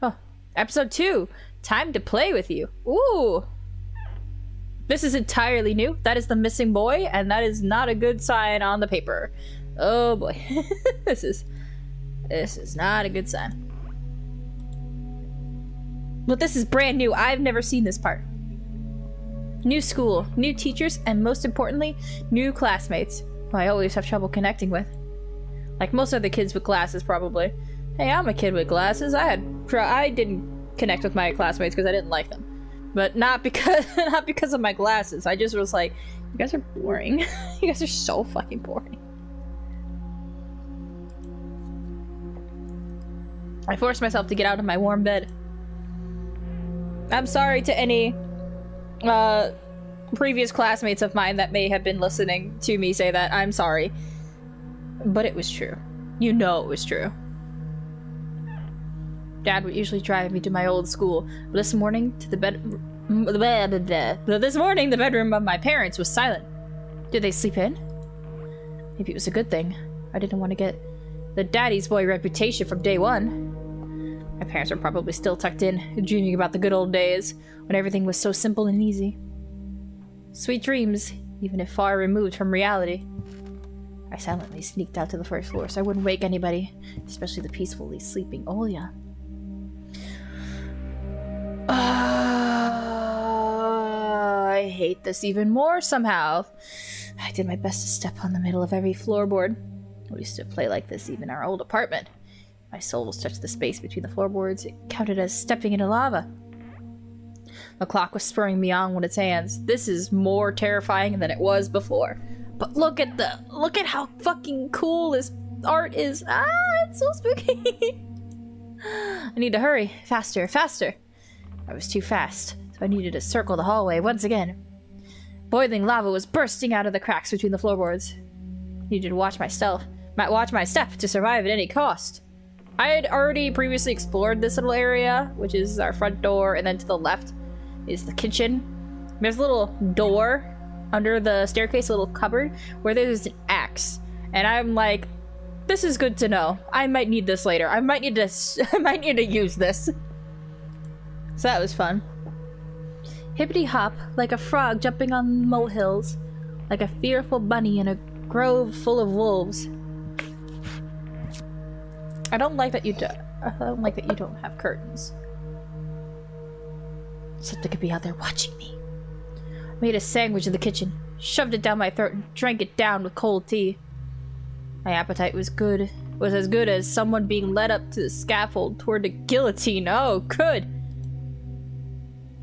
Oh, episode 2. Time to play with you. Ooh. This is entirely new. That is the missing boy, and that is not a good sign on the paper. Oh boy. This is not a good sign. But this is brand new. I've never seen this part. New school, new teachers, and most importantly, new classmates who I always have trouble connecting with. Like most other kids with glasses, probably. Hey, I'm a kid with glasses. I didn't connect with my classmates because I didn't like them. But not because of my glasses. I just was like, you guys are boring. You guys are so fucking boring. I forced myself to get out of my warm bed. I'm sorry to any previous classmates of mine that may have been listening to me say that. I'm sorry. But it was true. You know it was true. Dad would usually drive me to my old school, but this morning the bedroom of my parents was silent. Did they sleep in? Maybe it was a good thing. I didn't want to get the daddy's boy reputation from day one. My parents were probably still tucked in, dreaming about the good old days, when everything was so simple and easy. Sweet dreams, even if far removed from reality. I silently sneaked out to the first floor so I wouldn't wake anybody, especially the peacefully sleeping Olya. I hate this even more somehow. I did my best to step on the middle of every floorboard. We used to play like this even in our old apartment. My soles touched the space between the floorboards. It counted as stepping into lava. The clock was spurring me on with its hands. This is more terrifying than it was before. But look at how fucking cool this art is. Ah, it's so spooky. I need to hurry. Faster, faster. I was too fast, so I needed to circle the hallway once again. Boiling lava was bursting out of the cracks between the floorboards. I needed to watch my step to survive at any cost. I had already previously explored this little area, which is our front door, and then to the left is the kitchen. There's a little door under the staircase, a little cupboard, where there's an axe. And I'm like, this is good to know. I might need this later. I might need to use this. So that was fun. Hippity hop, like a frog jumping on molehills, like a fearful bunny in a grove full of wolves. I don't like that you don't have curtains. Something could be out there watching me. I made a sandwich in the kitchen, shoved it down my throat, and drank it down with cold tea. My appetite was as good as someone being led up to the scaffold toward the guillotine. Oh, good!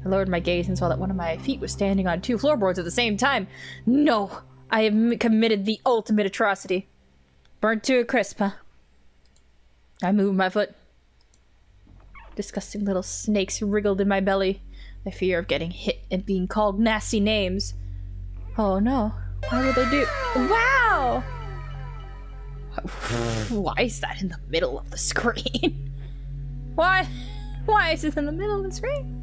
I lowered my gaze and saw that one of my feet was standing on 2 floorboards at the same time. No! I have committed the ultimate atrocity. Burnt to a crisp, huh? I moved my foot. Disgusting little snakes wriggled in my belly. The fear of getting hit and being called nasty names. Oh no. Why would they do? Wow! Why is that in the middle of the screen? Why is it in the middle of the screen?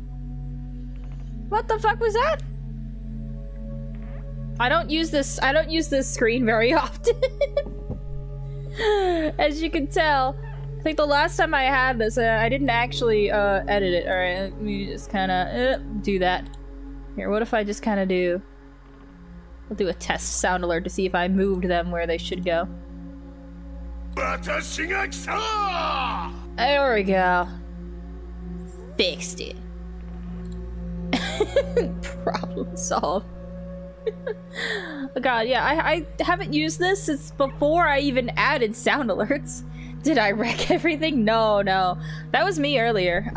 What the fuck was that? I don't use this screen very often. As you can tell. I think the last time I had this, I didn't actually edit it. Alright, let me just kinda do that. Here, what if I just kinda do... I'll do a test sound alert to see if I moved them where they should go. There we go. Fixed it. Problem solved. Oh god, yeah, I haven't used this since before I even added sound alerts. Did I wreck everything? No. That was me earlier.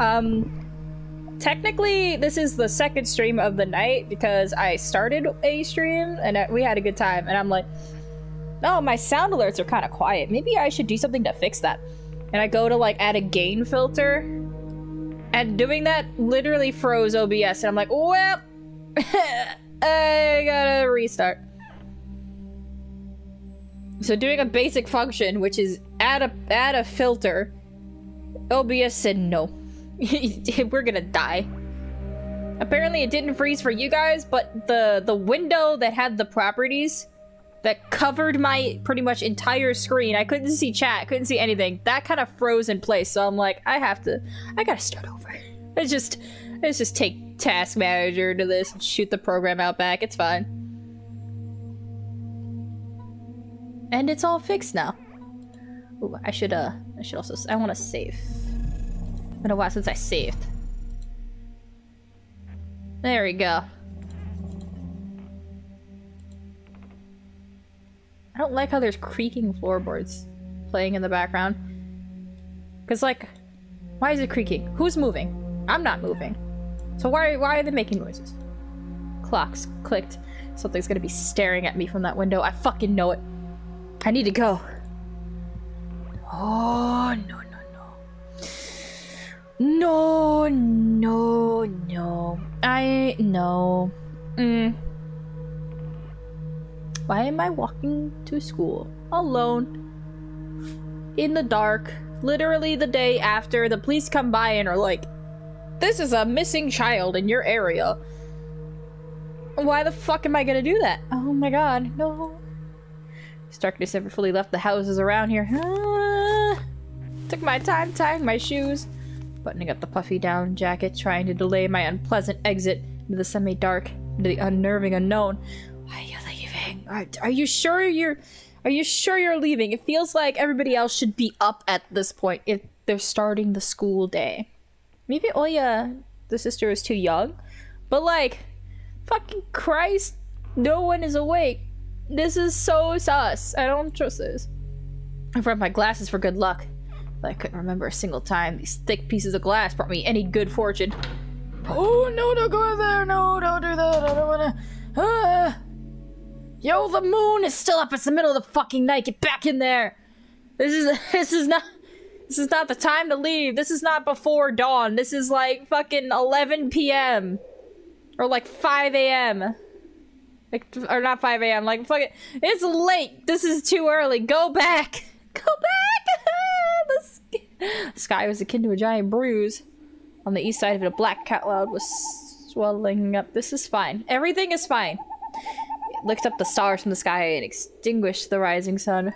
Technically, this is the second stream of the night because I started a stream and we had a good time. And I'm like, no, my sound alerts are kind of quiet. Maybe I should do something to fix that. And I go to like add a gain filter. And doing that literally froze OBS. And I'm like, well, I gotta restart. So doing a basic function, which is add a filter, OBS said no. We're gonna die. Apparently it didn't freeze for you guys, but the window that had the properties that covered my pretty much entire screen. I couldn't see chat, couldn't see anything. That kind of froze in place, so I'm like, I gotta start over. Let's just take Task Manager to this and shoot the program out back. It's fine. And it's all fixed now. Ooh, I should also, I want to save. It's been a while since I saved. There we go. I don't like how there's creaking floorboards playing in the background. Cause like, why is it creaking? Who's moving? I'm not moving. So why are they making noises? Clocks clicked. Something's gonna be staring at me from that window. I fucking know it. I need to go. Oh, no, no, no. No, no, no. No. Why am I walking to school alone in the dark, literally the day after the police come by and are like, this is a missing child in your area. Why the fuck am I gonna do that? Oh my god, no. Darkness never fully left the houses around here. Took my time tying my shoes, buttoning up the puffy down jacket, trying to delay my unpleasant exit into the semi-dark, into the unnerving unknown. Why are you leaving? Are you sure you're leaving? It feels like everybody else should be up at this point if they're starting the school day. Maybe Oya, the sister, is too young, but like, fucking Christ, no one is awake. This is so sus. I don't trust this. I brought my glasses for good luck, but I couldn't remember a single time these thick pieces of glass brought me any good fortune. Oh no, don't go in there. No, don't do that. I don't wanna. Yo, the moon is still up. It's the middle of the fucking night. Get back in there. This is not the time to leave. This is not before dawn. This is like fucking 11 p.m. or like 5 a.m. Like, or not 5 a.m. Like, fuck it. It's late. This is too early. Go back. Go back. The sky was akin to a giant bruise. On the east side of it, a black cat cloud was swelling up. This is fine. Everything is fine. It licked up the stars from the sky and extinguished the rising sun.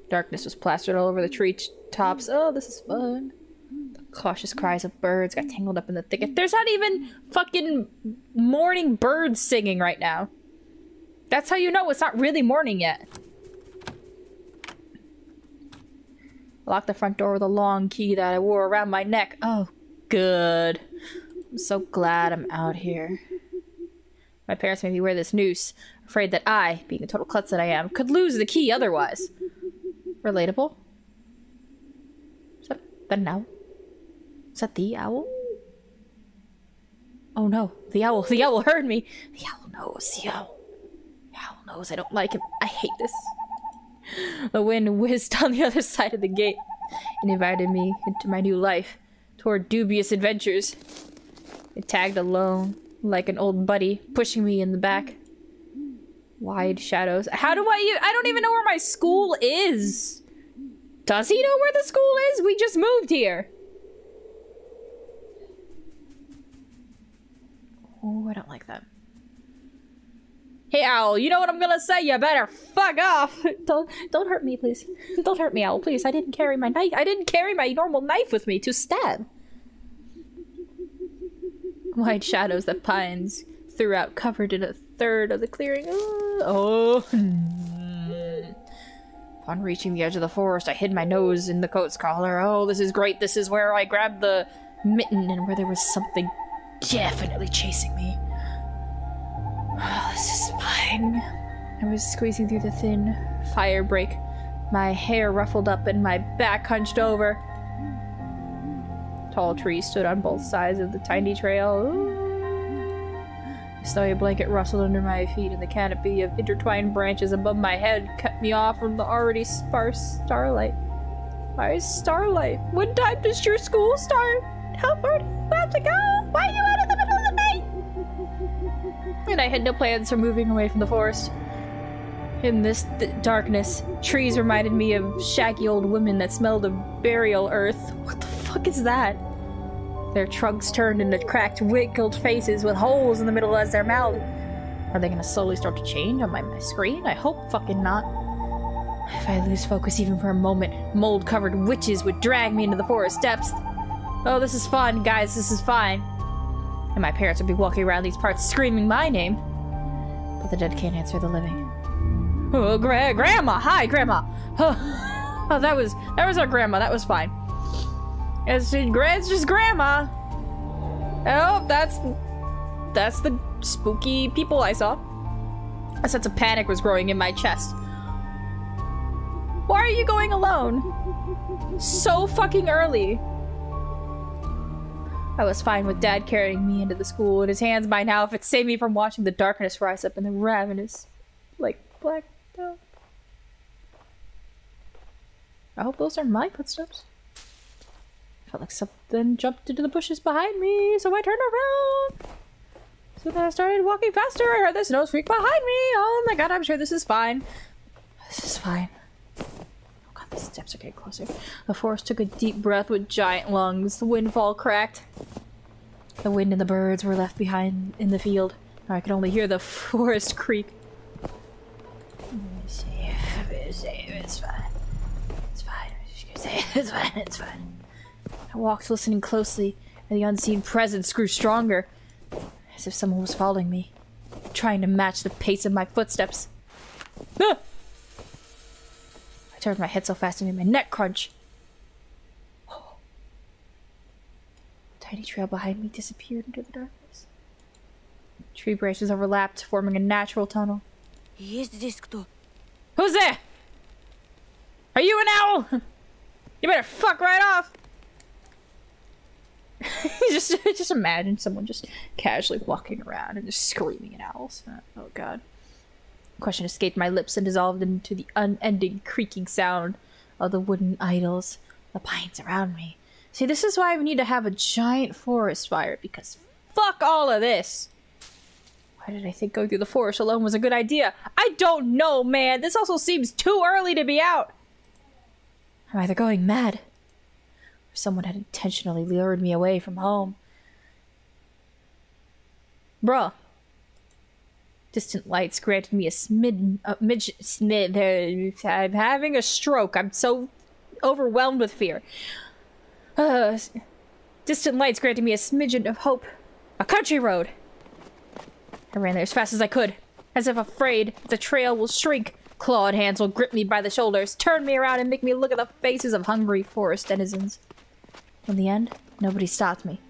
Darkness was plastered all over the tree tops. Oh, this is fun. Cautious cries of birds got tangled up in the thicket. There's not even fucking morning birds singing right now. That's how you know it's not really morning yet. I locked the front door with a long key that I wore around my neck. Oh, good. I'm so glad I'm out here. My parents made me wear this noose, afraid that I, being the total klutz that I am, could lose the key otherwise. Relatable? Is that an owl? Is that the owl? Oh no, the owl heard me. The owl knows, the owl knows I don't like him. I hate this. The wind whizzed on the other side of the gate and invited me into my new life, toward dubious adventures. It tagged along like an old buddy, pushing me in the back. Wide shadows. How do I don't even know where my school is. Does he know where the school is? We just moved here. Oh, I don't like that. Hey, Owl, you know what I'm gonna say? You better fuck off. Don't hurt me, please. Don't hurt me, Owl, please. I didn't carry my knife. I didn't carry my normal knife with me to stab. Wide shadows that pines threw out covered in a third of the clearing. Oh. Upon reaching the edge of the forest, I hid my nose in the coat's collar. Oh, this is great. This is where I grabbed the mitten and where there was something definitely chasing me. Oh, this is fine. I was squeezing through the thin fire break, my hair ruffled up and my back hunched over. Tall trees stood on both sides of the tiny trail. Ooh. A snowy blanket rustled under my feet, and the canopy of intertwined branches above my head cut me off from the already sparse starlight. Why starlight? What time does your school start? How far do you have to go? Why are you out in the middle of the night? And I had no plans for moving away from the forest. In this darkness, trees reminded me of shaggy old women that smelled of burial earth. What the fuck is that? Their trunks turned into cracked, wrinkled faces with holes in the middle as their mouths. Are they gonna slowly start to change on my screen? I hope fucking not. If I lose focus even for a moment, mold-covered witches would drag me into the forest depths. Oh, this is fun, guys, this is fine. And my parents would be walking around these parts screaming my name. But the dead can't answer the living. Oh, Grandma! Hi, Grandma! Oh, that was our grandma, that was fine. It's just Grandma! Oh, that's the spooky people I saw. A sense of panic was growing in my chest. Why are you going alone? So fucking early. I was fine with Dad carrying me into the school in his hands by now if it saved me from watching the darkness rise up in the ravenous, like, black dog. I hope those are my footsteps. Felt like something jumped into the bushes behind me, so I turned around. So then I started walking faster. I heard this nose freak behind me. Oh my god, I'm sure this is fine. This is fine. Oh god, the steps are getting closer. The forest took a deep breath with giant lungs. The windfall cracked. The wind and the birds were left behind in the field. I could only hear the forest creak. Let me see. It's fine. It's fine. I'm just gonna say it's fine. It's fine. I walked, listening closely, and the unseen presence grew stronger. As if someone was following me, trying to match the pace of my footsteps. Ah! I turned my head so fast it made my neck crunch. Oh. A tiny trail behind me disappeared into the darkness. Tree branches overlapped, forming a natural tunnel. Who's there? Are you an owl? You better fuck right off. just imagine someone just casually walking around and just screaming at owls. Oh god. The question escaped my lips and dissolved into the unending creaking sound of the wooden idols, the pines around me. See, this is why we need to have a giant forest fire, because fuck all of this. Why did I think going through the forest alone was a good idea? I don't know, man. This also seems too early to be out. I'm either going mad, someone had intentionally lured me away from home. Bruh. Distant lights granted me a I'm having a stroke. I'm so overwhelmed with fear. Distant lights granted me a smidgen of hope. A country road. I ran there as fast as I could, as if afraid the trail will shrink. Clawed hands will grip me by the shoulders, turn me around, and make me look at the faces of hungry forest denizens. In the end, nobody stopped me.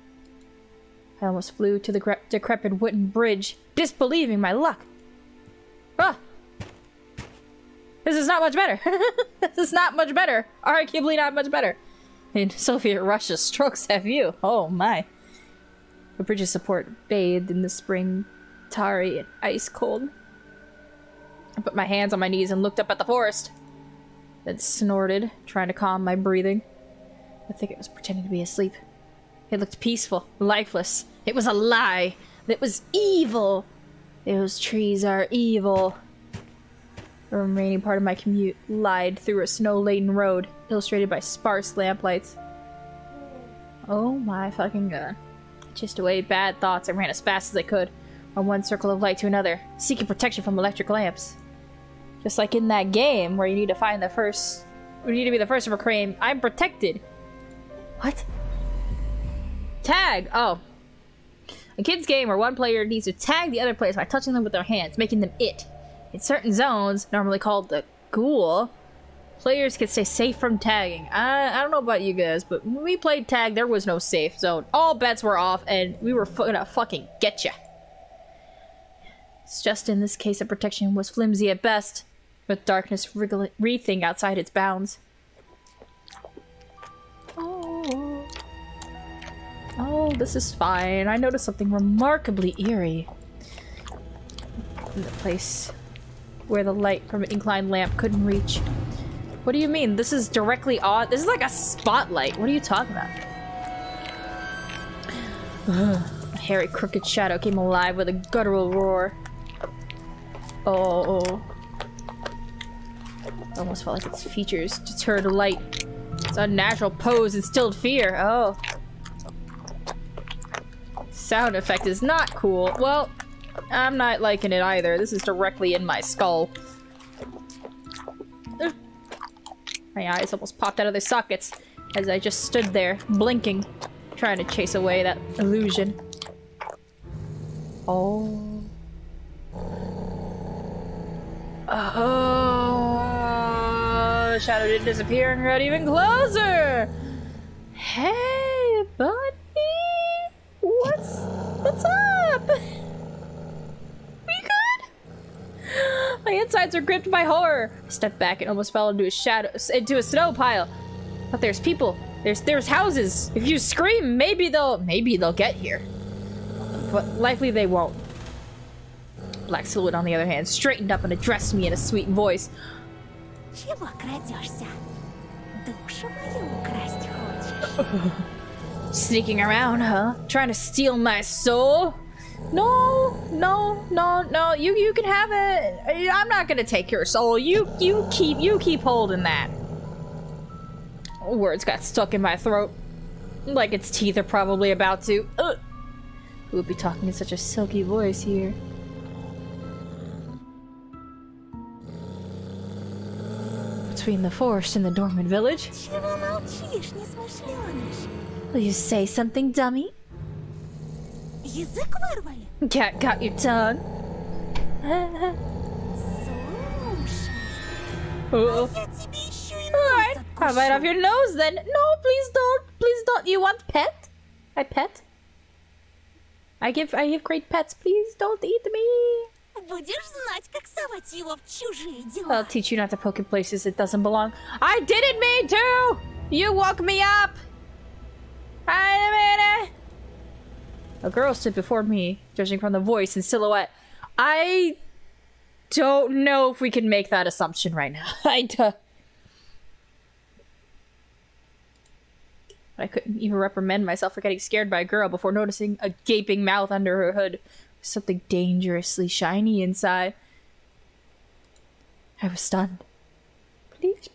I almost flew to the decrepit wooden bridge, disbelieving my luck. Ah! This is not much better. This is not much better. Arguably not much better. In Soviet Russia, strokes have you. Oh my. The bridge's support bathed in the spring, tarry and ice cold. I put my hands on my knees and looked up at the forest. Then snorted, trying to calm my breathing. I think it was pretending to be asleep. It looked peaceful, lifeless. It was a lie. It was evil. Those trees are evil. The remaining part of my commute lied through a snow-laden road, illustrated by sparse lamplights. Oh my fucking god. I chased away bad thoughts and ran as fast as I could, from one circle of light to another, seeking protection from electric lamps. Just like in that game where you need to find the first... You need to be the first of a crane. I'm protected. What? Tag! Oh. A kid's game where one player needs to tag the other players by touching them with their hands, making them it. In certain zones, normally called the ghoul, players can stay safe from tagging. I don't know about you guys, but when we played tag, there was no safe zone. All bets were off, and we were gonna fucking get ya. It's just in this case, the protection was flimsy at best, with darkness wreathing outside its bounds. Oh, this is fine. I noticed something remarkably eerie in the place where the light from an inclined lamp couldn't reach. What do you mean? This is directly on? This is like a spotlight. What are you talking about? A hairy, crooked shadow came alive with a guttural roar. Oh. It almost felt like its features deterred light. Its unnatural pose instilled fear. Oh. Sound effect is not cool. Well, I'm not liking it either. This is directly in my skull. My eyes almost popped out of their sockets as I just stood there, blinking, trying to chase away that illusion. Oh. Oh. The shadow didn't disappear and got even closer. Hey, buddy. What's up? We good? My insides are gripped by horror. I stepped back and almost fell into a snow pile. But there's people. There's houses. If you scream, maybe they'll get here. But likely they won't. Black Silhouette, on the other hand, straightened up and addressed me in a sweet voice. Чего крадешься? Душу мою украсть хочешь? Sneaking around, huh? Trying to steal my soul? No. You can have it. I'm not gonna take your soul. You keep holding that. Words got stuck in my throat, like its teeth are probably about to. Who would be talking in such a silky voice here? Between the forest and the dormant village. Чего молчишь, несмышленыш? Will you say something, dummy? Язык вырвали? Cat got your tongue. Слушай, я тебе еще и Alright, нос I'll bite off your nose then. No, please don't. Please don't. You want pet? I pet? I give great pets. Please don't eat me. Будешь знать, как совать его в чужие дела. I'll teach you not to poke in places it doesn't belong. I didn't mean to! You woke me up! A girl stood before me, judging from the voice and silhouette. I don't know if we can make that assumption right now. I couldn't even reprimand myself for getting scared by a girl before noticing a gaping mouth under her hood. Something dangerously shiny inside. I was stunned. Please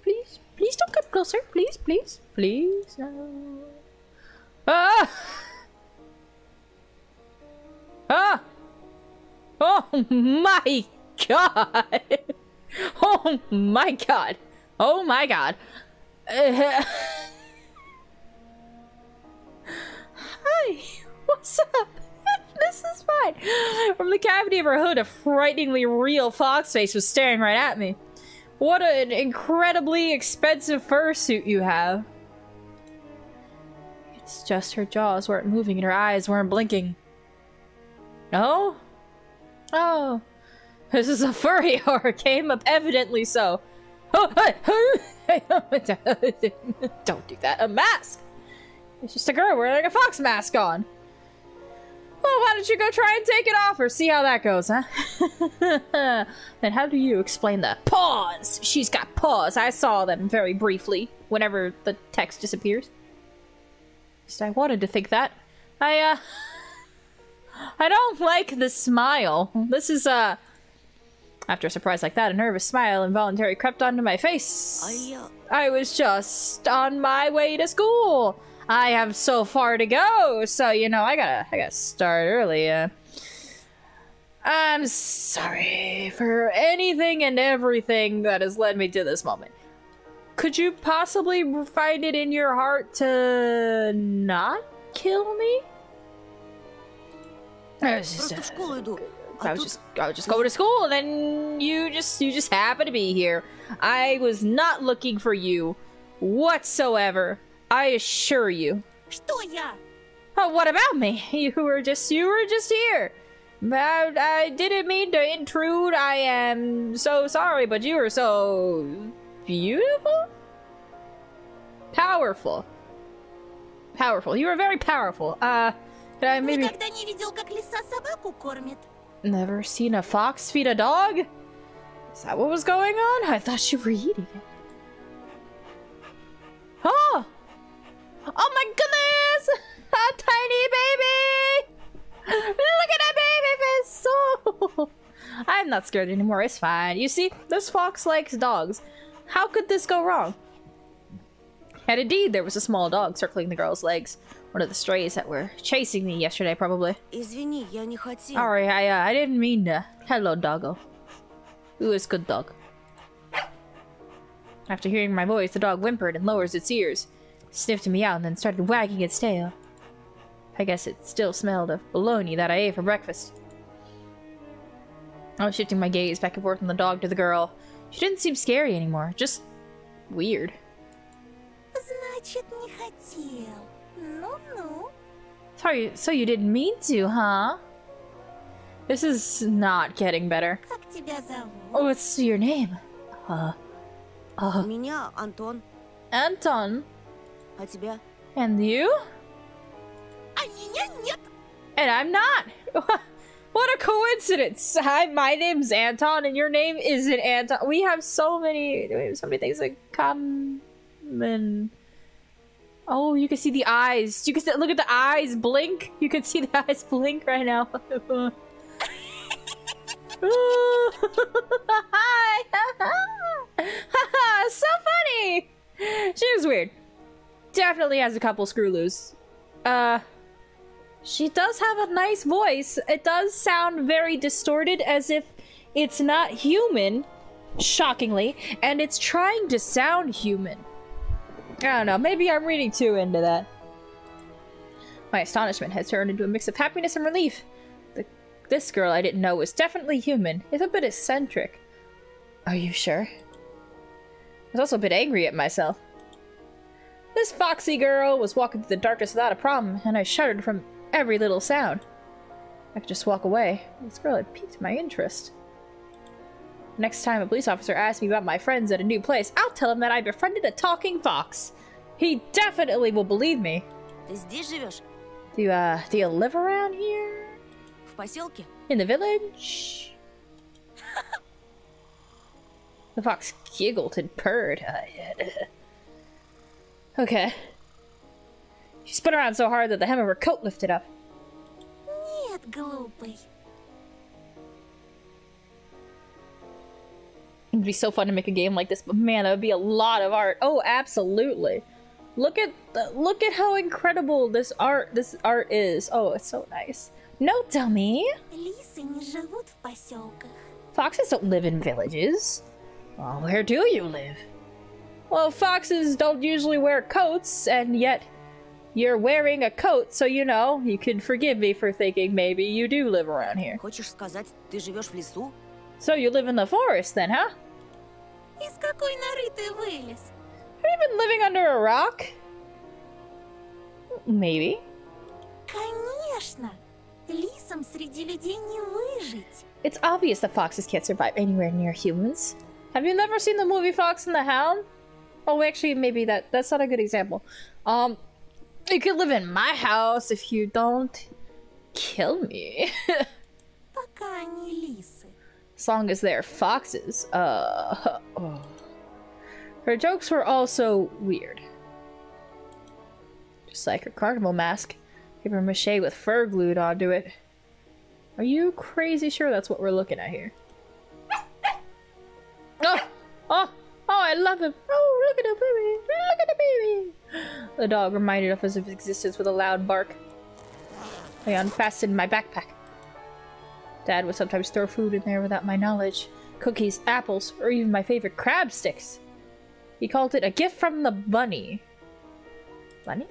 don't come closer. Please. No. Ah! Ah! Oh my god! Oh my god! Oh my god! Hi! What's up? This is fine. From the cavity of her hood, a frighteningly real fox face was staring right at me. What an incredibly expensive fursuit you have. It's just her jaws weren't moving and her eyes weren't blinking. No? Oh. This is a furry horror game, evidently so. Don't do that. A mask! It's just a girl wearing a fox mask on. Well, why don't you go try and take it off or see how that goes, huh? And how do you explain the paws? She's got paws. I saw them very briefly whenever the text disappears. At least I wanted to think that. I don't like the smile. This is, after a surprise like that, a nervous smile involuntarily crept onto my face. I was just on my way to school. I have so far to go, so you know I gotta start early. I'm sorry for anything and everything that has led me to this moment. Could you possibly find it in your heart to not kill me? I was just going to school, and then you just happen to be here. I was not looking for you whatsoever. I assure you. Что я? Oh, what about me? You were just here. I didn't mean to intrude. I am so sorry, but you were so beautiful? Powerful. You were very powerful. Could I maybe... Никогда не видел, как лиса собаку кормит. Never seen a fox feed a dog? Is that what was going on? I thought you were eating it. Oh! Oh my goodness! A tiny baby! Look at that baby face! Oh. I'm not scared anymore, it's fine. You see, this fox likes dogs. How could this go wrong? And indeed, there was a small dog circling the girl's legs. One of the strays that were chasing me yesterday, probably. Извини, я не хотел. Sorry, I didn't mean to. Hello, doggo. Who is good dog? After hearing my voice, the dog whimpered and lowers its ears, sniffed me out, and then started wagging its tail. I guess it still smelled of bologna that I ate for breakfast. I was shifting my gaze back and forth from the dog to the girl. She didn't seem scary anymore, just weird. Значит, не хотел. Ну-ну. Sorry, so you didn't mean to, huh? This is not getting better. Как тебя зовут? What's your name? Меня Антон. Anton. А тебя? And you? А меня нет. And I'm not. What a coincidence! Hi, my name's Anton, and your name isn't Anton. We have so many things in common. Oh, you can see the eyes. You can see, look at the eyes blink. You can see the eyes blink right now. Hi! So funny! She was weird. Definitely has a couple screw loose. She does have a nice voice. It does sound very distorted, as if it's not human, shockingly, and it's trying to sound human. I don't know, maybe I'm reading too into that. My astonishment has turned into a mix of happiness and relief. This girl I didn't know was definitely human, if a bit eccentric. Are you sure? I was also a bit angry at myself. This foxy girl was walking through the darkness without a problem, and I shuddered from every little sound. I could just walk away. This girl had piqued my interest. Next time a police officer asks me about my friends at a new place, I'll tell him that I befriended a talking fox. He definitely will believe me. Ты здесь живешь? Do you live around here? В поселке? In the village? The fox giggled and purred. Okay. She spun around so hard that the hem of her coat lifted up. Нет, глупый. It would be so fun to make a game like this, but man, that would be a lot of art. Oh, absolutely. Look at how incredible this art is. Oh, it's so nice. No, dummy. Лисы не живут в поселках. Foxes don't live in villages. Well, where do you live? Well, foxes don't usually wear coats, and yet you're wearing a coat, so you know, you can forgive me for thinking maybe you do live around here. Хочешь сказать, ты живешь в лесу? So you live in the forest then, huh? Из какой норы ты вылез? Have you been living under a rock? Maybe. Конечно. Лисам среди людей не выжить. It's obvious that foxes can't survive anywhere near humans. Have you never seen the movie Fox and the Hound? Oh, actually, maybe that's not a good example. You could live in my house if you don't kill me. Пока они лисы. As long as they're foxes. Oh. Her jokes were also weird. Just like her carnival mask. Paper mache with fur glued onto it. Are you crazy sure that's what we're looking at here? Oh, I love him. Oh, look at the baby. Look at the baby. The dog reminded us of his existence with a loud bark. I unfastened my backpack. Dad would sometimes throw food in there without my knowledge. Cookies, apples, or even my favorite crab sticks. He called it a gift from the bunny. Bunny?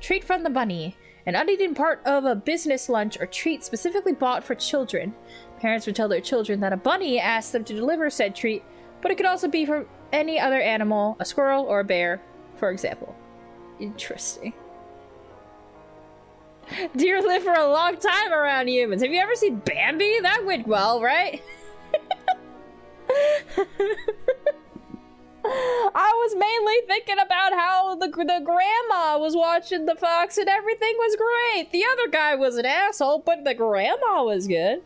Treat from the bunny. An uneaten part of a business lunch or treat specifically bought for children. Parents would tell their children that a bunny asked them to deliver said treat, but it could also be from any other animal, a squirrel or a bear, for example. Interesting. Deer live for a long time around humans. Have you ever seen Bambi? That went well, right? I was mainly thinking about how the grandma was watching the fox and everything was great. The other guy was an asshole, but the grandma was good.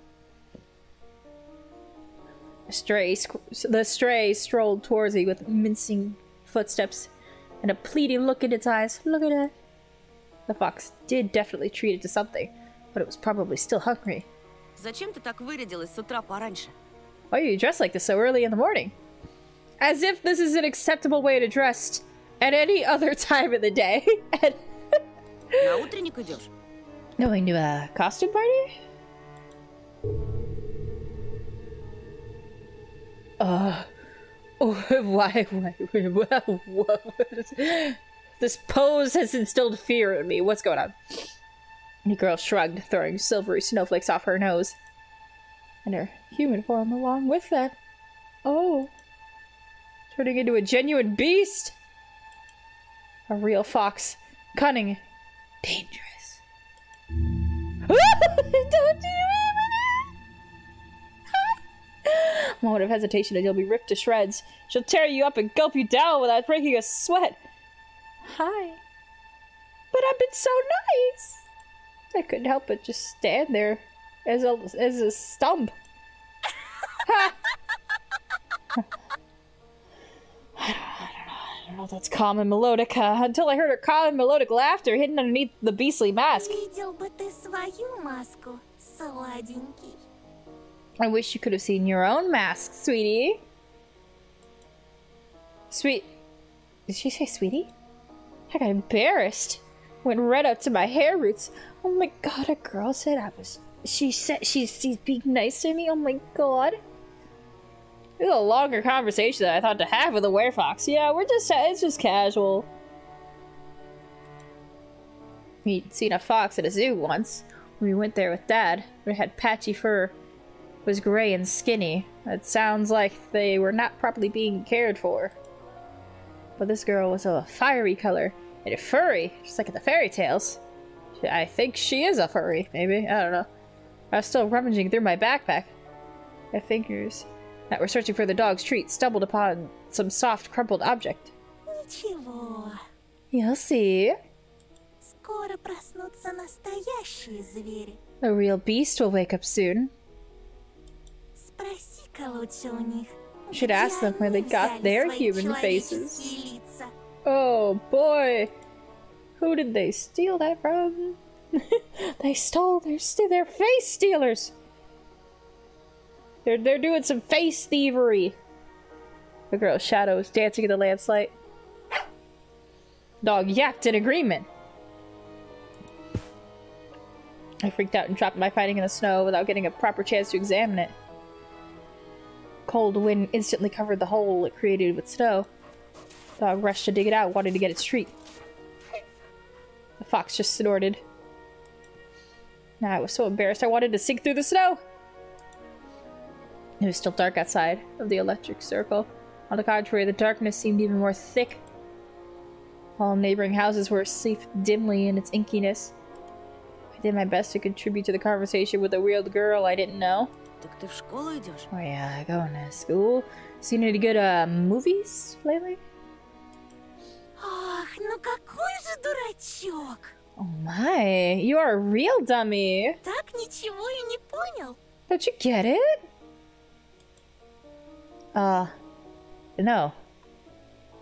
The stray strolled towards me with mincing footsteps and a pleading look in its eyes. Look at it. The fox did definitely treat it to something, but it was probably still hungry. Зачем ты так вырядилась с утра пораньше? Why are you dressed like this so early in the morning? As if this is an acceptable way to dress at any other time of the day. And На утренник идешь? going to a costume party? Why, this pose has instilled fear in me. What's going on? The girl shrugged, throwing silvery snowflakes off her nose. And her human form along with that. Oh. Turning into a genuine beast. A real fox. Cunning. Dangerous. Don't do it! Moment of hesitation and you'll be ripped to shreds. She'll tear you up and gulp you down without breaking a sweat. Hi. But I've been so nice. I couldn't help but just stand there as a stump. I don't know if that's calm and melodic until I heard her calm and melodic laughter hidden underneath the beastly mask. Видел бы ты свою маску, сладенький. I wish you could have seen your own mask, sweetie. Sweet. Did she say sweetie? I got embarrassed. Went right up to my hair roots. Oh my god, a girl said I was... She said she's being nice to me? Oh my god. It was a longer conversation than I thought to have with a werefox. Yeah, it's just casual. We'd seen a fox at a zoo once. We went there with Dad. It had patchy fur. Was gray and skinny. It sounds like they were not properly being cared for. But this girl was a fiery color and a furry, just like in the fairy tales. I think she is a furry, maybe. I don't know. I was still rummaging through my backpack. My fingers that were searching for the dog's treat stumbled upon some soft, crumpled object. Ничего. You'll see. Скоро проснутся настоящие звери. The real beast will wake up soon. Спроси-ка лучше у них. Should где ask them where they они got взяли their свои human человеческие faces. лица. Oh boy! Who did they steal that from? They stole their face stealers! They're doing some face thievery. The girl's shadow was dancing in the lamplight. Dog yapped in agreement. I freaked out and dropped my fighting in the snow without getting a proper chance to examine it. Cold wind instantly covered the hole it created with snow. Dog rushed to dig it out, wanting to get its treat. The fox just snorted. Now I was so embarrassed I wanted to sink through the snow. It was still dark outside of the electric circle. On the contrary, the darkness seemed even more thick. All neighboring houses were asleep dimly in its inkiness. I did my best to contribute to the conversation with a weird girl I didn't know. Так ты в школу идешь? Oh yeah, going to school. Seen any good movies lately? Ах, ну какой же дурачок! Oh my, you are a real dummy. Так ничего и не понял. Don't you get it? No.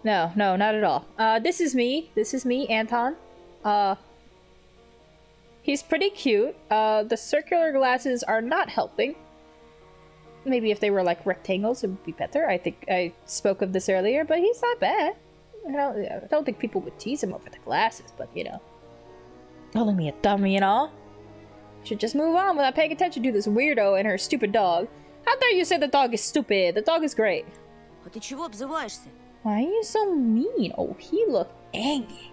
No, not at all. This is me, Anton. He's pretty cute. The circular glasses are not helping. Maybe if they were like rectangles, it would be better. I think I spoke of this earlier, but he's not bad. I don't think people would tease him over the glasses, but you know. Calling me a dummy and all. Should just move on without paying attention to this weirdo and her stupid dog. How dare you say the dog is stupid? The dog is great. А ты чего обзываешься? Why are you so mean? Oh, he looked angry.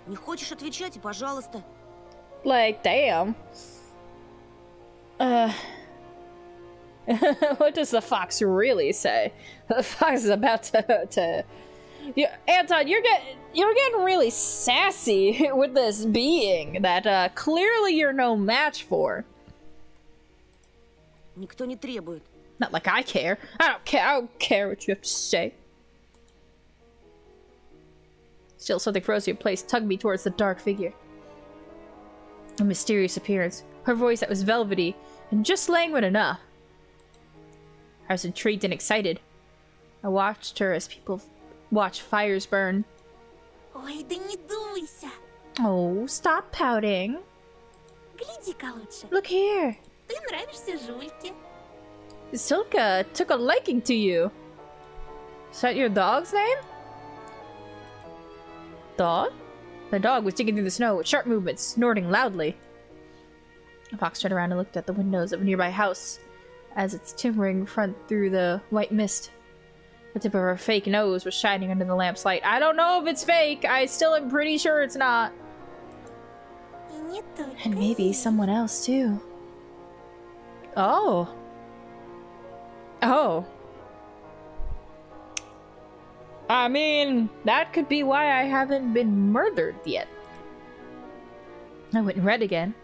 Не хочешь отвечать, и пожалуйста. Like, damn. What does the fox really say? The fox is about to Anton, you're getting really sassy with this being that clearly you're no match for. Никто не требует. Not like I care. I don't care what you have to say. Still, something frozen in place tugged me towards the dark figure. A mysterious appearance. Her voice that was velvety and just languid enough. I was intrigued and excited. I watched her as people watch fires burn. Ой, да не дуйся. Oh, stop pouting. Гляди-ка лучше. Look here. Ты нравишься Жульке. Silka took a liking to you. Is that your dog's name? Dog? The dog was digging through the snow with sharp movements, snorting loudly. The fox turned around and looked at the windows of a nearby house as its timbering front through the white mist. The tip of her fake nose was shining under the lamp's light. I don't know if it's fake. I still am pretty sure it's not. And maybe someone else too. Oh. Oh. I mean, that could be why I haven't been murdered yet. I went and read again.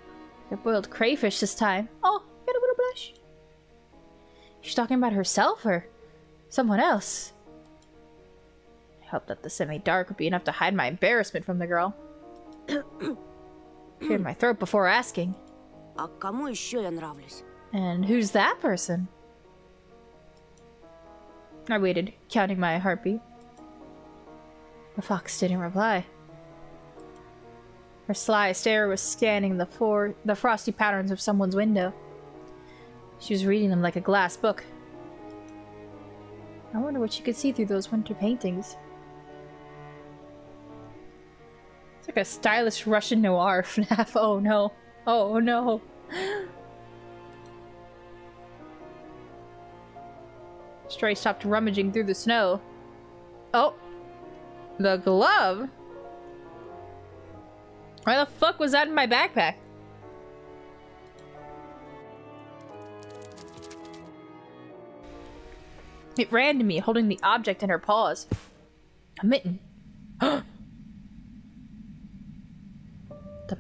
I boiled crayfish this time. Oh, got a little blush. She's talking about herself or someone else. I hoped that the semi-dark would be enough to hide my embarrassment from the girl. Cleared my throat before asking. А кому еще я нравлюсь? And who's that person? I waited, counting my heartbeat. The fox didn't reply. Her sly stare was scanning the frosty patterns of someone's window. She was reading them like a glass book. I wonder what she could see through those winter paintings. It's like a stylish Russian noir FNAF. Oh no. Oh no. Stray stopped rummaging through the snow. Oh! The glove? Why the fuck was that in my backpack? It ran to me, holding the object in her paws. A mitten. The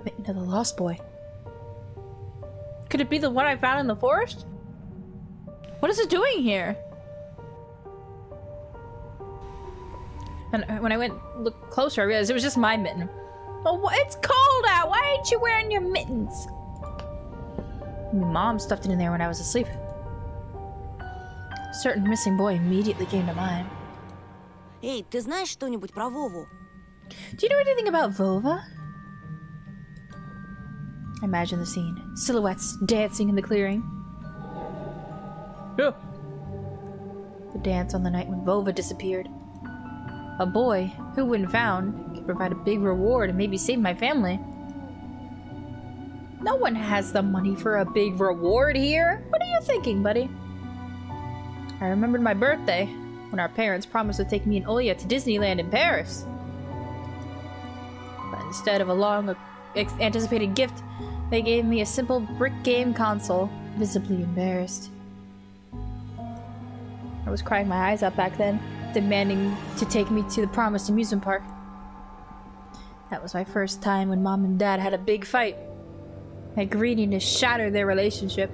mitten of the lost boy. Could it be the one I found in the forest? What is it doing here? And when I went look closer, I realized it was just my mitten. Oh, it's cold out! Why ain't you wearing your mittens? My mom stuffed it in there when I was asleep. A certain missing boy immediately came to mind. Эй, ты знаешь что-нибудь про Вову? Do you know anything about Vova? I imagine the scene. Silhouettes dancing in the clearing. Yeah. The dance on the night when Vova disappeared. A boy who, when found, could provide a big reward and maybe save my family. No one has the money for a big reward here. What are you thinking, buddy? I remembered my birthday, when our parents promised to take me and Olya to Disneyland in Paris. But instead of a long, anticipated gift, they gave me a simple brick game console, visibly embarrassed. I was crying my eyes out back then, demanding to take me to the promised amusement park. That was my first time when Mom and Dad had a big fight, agreeing to shatter their relationship.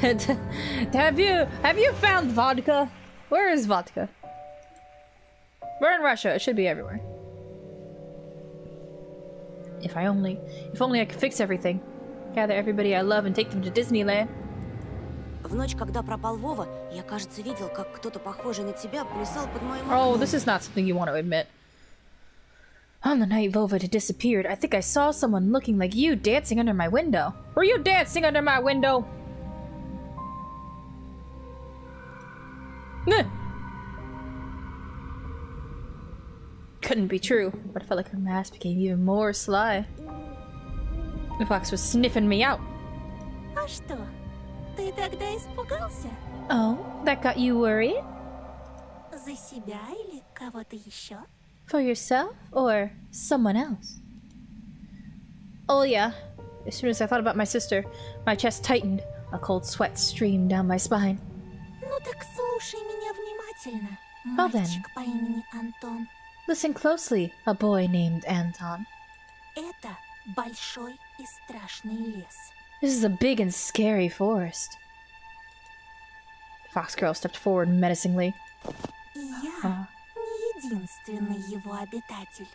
Have you found vodka? Where is vodka? We're in Russia. It should be everywhere. If only I could fix everything. Gather everybody I love and take them to Disneyland. В ночь, когда пропал Вова, я, кажется, видел, как кто-то похожий на тебя плясал под моим Oh, окном. this is not something you want to admit. On the night Vova had disappeared, I think I saw someone looking like you dancing under my window. Were you dancing under my window? Couldn't be true, but I felt like her mask became even more sly. The fox was sniffing me out. А что? Ты тогда испугался? Oh, that got you worried? За себя или кого-то еще? For yourself or someone else? Oh yeah. As soon as I thought about my sister, my chest tightened. A cold sweat streamed down my spine. Ну так слушай меня внимательно, Well then. мальчик по имени Антон. Listen closely, a boy named Anton. Это большой и страшный лес. This is a big and scary forest. Fox Girl stepped forward menacingly. И я не единственный его обитатель.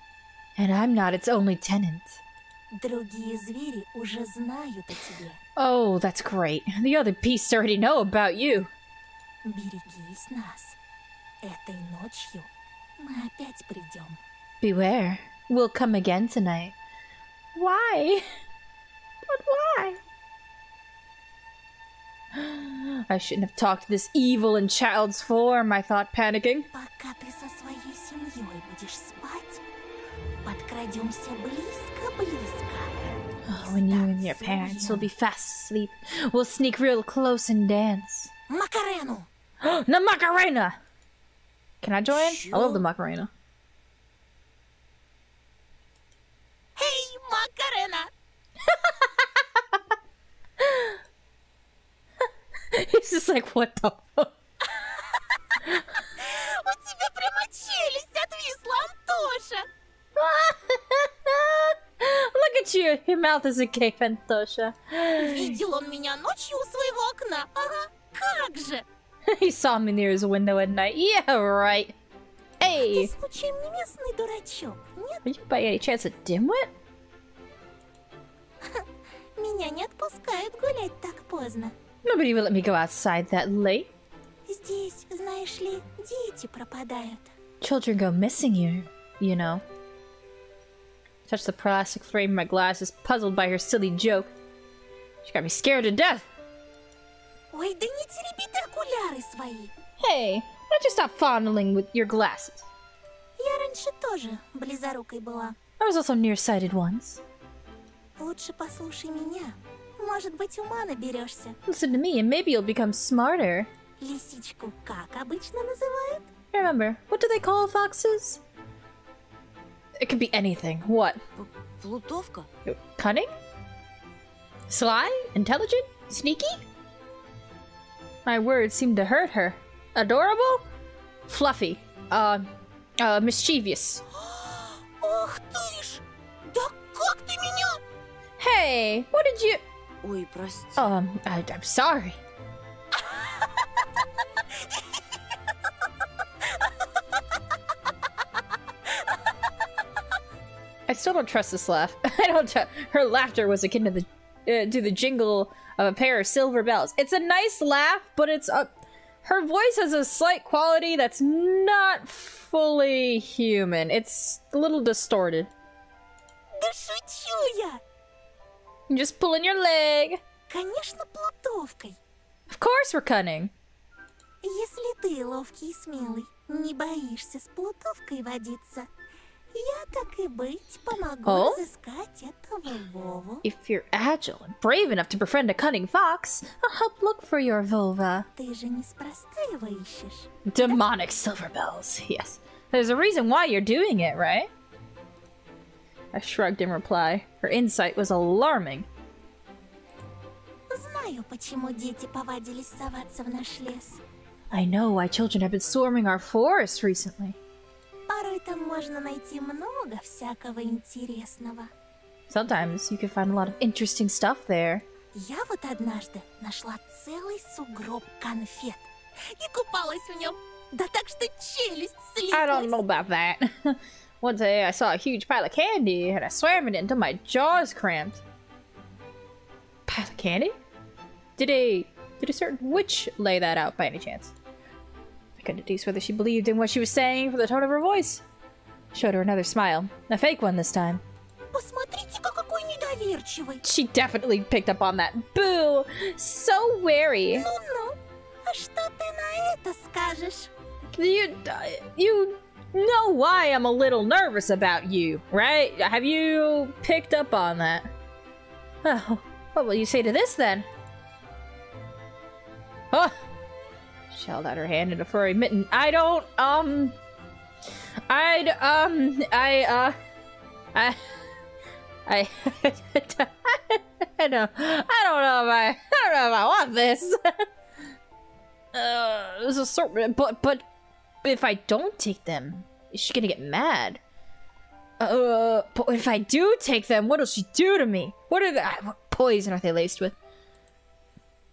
And I'm not its only tenant. Другие звери уже знают о тебе. Oh, that's great. The other beasts already know about you. Берегись нас. Этой ночью мы опять придем. Beware. We'll come again tonight. Why? But why? I shouldn't have talked to this evil in child's form, I thought, panicking. Пока ты со своей семьей будешь спать, подкрадемся близко-близко. Oh, when you and your parents will be fast asleep, we'll sneak real close and dance. Макарену! The Macarena! Can I join? I love the Macarena. Эй, Макарена! He's just like, what the fuck? У тебя прямо челюсть отвисла, Антоша! Look at you! Your mouth is a cave, Antosha. Видел он меня ночью у своего окна. Ага, как же! He saw me near his window at night. Yeah, right. Ты Hey! случаем не местный дурачок, нет? Are you by any chance a dimwit? Меня не отпускают гулять так поздно. Nobody will let me go outside that late. Здесь, знаешь ли, дети пропадают. Children go missing here, you know. Touch the plastic frame of my glasses, puzzled by her silly joke. She got me scared to death. Ой, да не тереби ты окуляры свои. Hey, why don't you stop fondling with your glasses? Я раньше тоже близорукой была. I was also nearsighted once. Лучше послушай меня. Может быть, ума наберешься. Listen to me and maybe you'll become smarter. Лисичку как обычно называют? Remember, what do they call foxes? It could be anything. What? Плутовка? Cunning? Sly? Intelligent? Sneaky? My words seemed to hurt her. Adorable? Fluffy. Mischievous. Ох ты ж! Да как ты меня? Hey, what did you... Ой, прости. I'm sorry. I still don't trust this laugh. I don't trust. Her laughter was akin to the jingle of a pair of silver bells. It's a nice laugh, but her voice has a slight quality that's not fully human. It's a little distorted. Да шучу я! You're just pulling your leg. Конечно, плутовкой. Of course we're cunning. Если ты ловкий и смелый, не боишься с плутовкой водиться, я, так и быть, помогу Oh? разыскать этого Вову. If you're agile and brave enough to befriend a cunning fox, I'll help look for your vulva. Ты же неспроста его ищешь. Demonic silver bells. Yes. There's a reason why you're doing it, right? I shrugged in reply. Her insight was alarming. Знаю, почему дети повадились соваться в наш лес. I know why children have been swarming our forest recently. Порой там можно найти много всякого интересного. Sometimes you can find a lot of interesting stuff there. Я вот однажды нашла целый сугроб конфет и купалась в нем. Да так что челюсть слиплась. I don't know about that. One day I saw a huge pile of candy and I swam in it until my jaws cramped. Pile of candy? Did a certain witch lay that out by any chance? I couldn't deduce whether she believed in what she was saying from the tone of her voice. Showed her another smile. A fake one this time. Посмотрите-ка, какой недоверчивый. She definitely picked up on that. Boo! So wary. Ну-ну, а что ты на это скажешь? You know why I'm a little nervous about you, right? Have you picked up on that? Oh, what will you say to this then? Oh! She held out her hand in a furry mitten. I don't know if I want this. There's a sort, but if I don't take them, is she gonna get mad? But if I do take them, what'll she do to me? What poison are they laced with?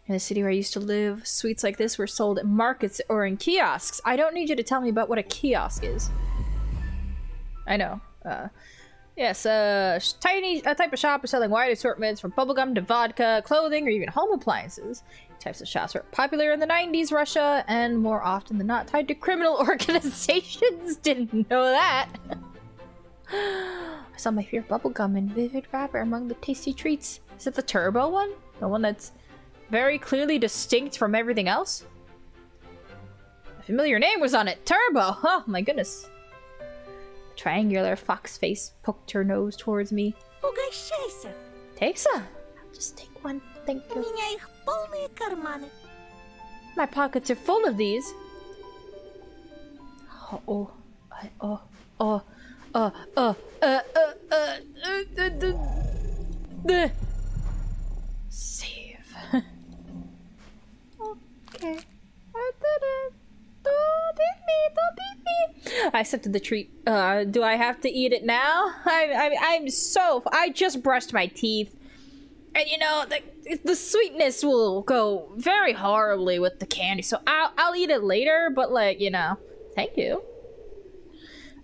In the city where I used to live, sweets like this were sold at markets or in kiosks. I don't need you to tell me about what a kiosk is. I know. Yes, tiny type of shop selling wide assortments from bubblegum to vodka, clothing, or even home appliances. Types of shops were popular in the 90s Russia, and more often than not tied to criminal organizations. Didn't know that. I saw my favorite bubblegum in vivid wrapper among the tasty treats. Is it the turbo one? The one that's very clearly distinct from everything else? A familiar name was on it. Turbo! Oh my goodness. The triangular fox face poked her nose towards me. Угощайся. Take some. I'll just take one. Thank У you. меня их полные карманы. My pockets are full of these. Save. Okay. I did it. Don't eat me. I accepted the treat. Do I have to eat it now? I just brushed my teeth. And you know, the sweetness will go very horribly with the candy, so I'll eat it later, but like, you know, thank you.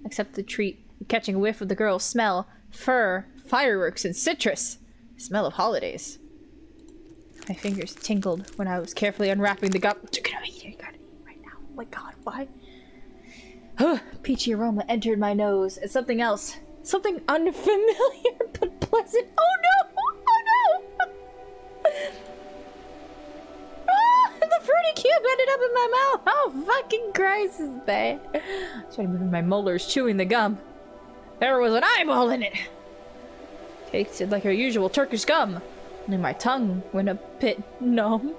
Accept the treat, catching a whiff of the girl's smell, fur, fireworks, and citrus. Smell of holidays. My fingers tingled when I was carefully unwrapping the gum. You're gonna eat it, you gotta eat it right now. Oh my god, why? Peachy aroma entered my nose, and something else. Something unfamiliar but pleasant. Oh no! Oh no! The fruity cube ended up in my mouth! Oh fucking Christ, this is bad. I started moving my molars, chewing the gum. There was an eyeball in it! Tasted like our usual Turkish gum. Only my tongue went a bit numb.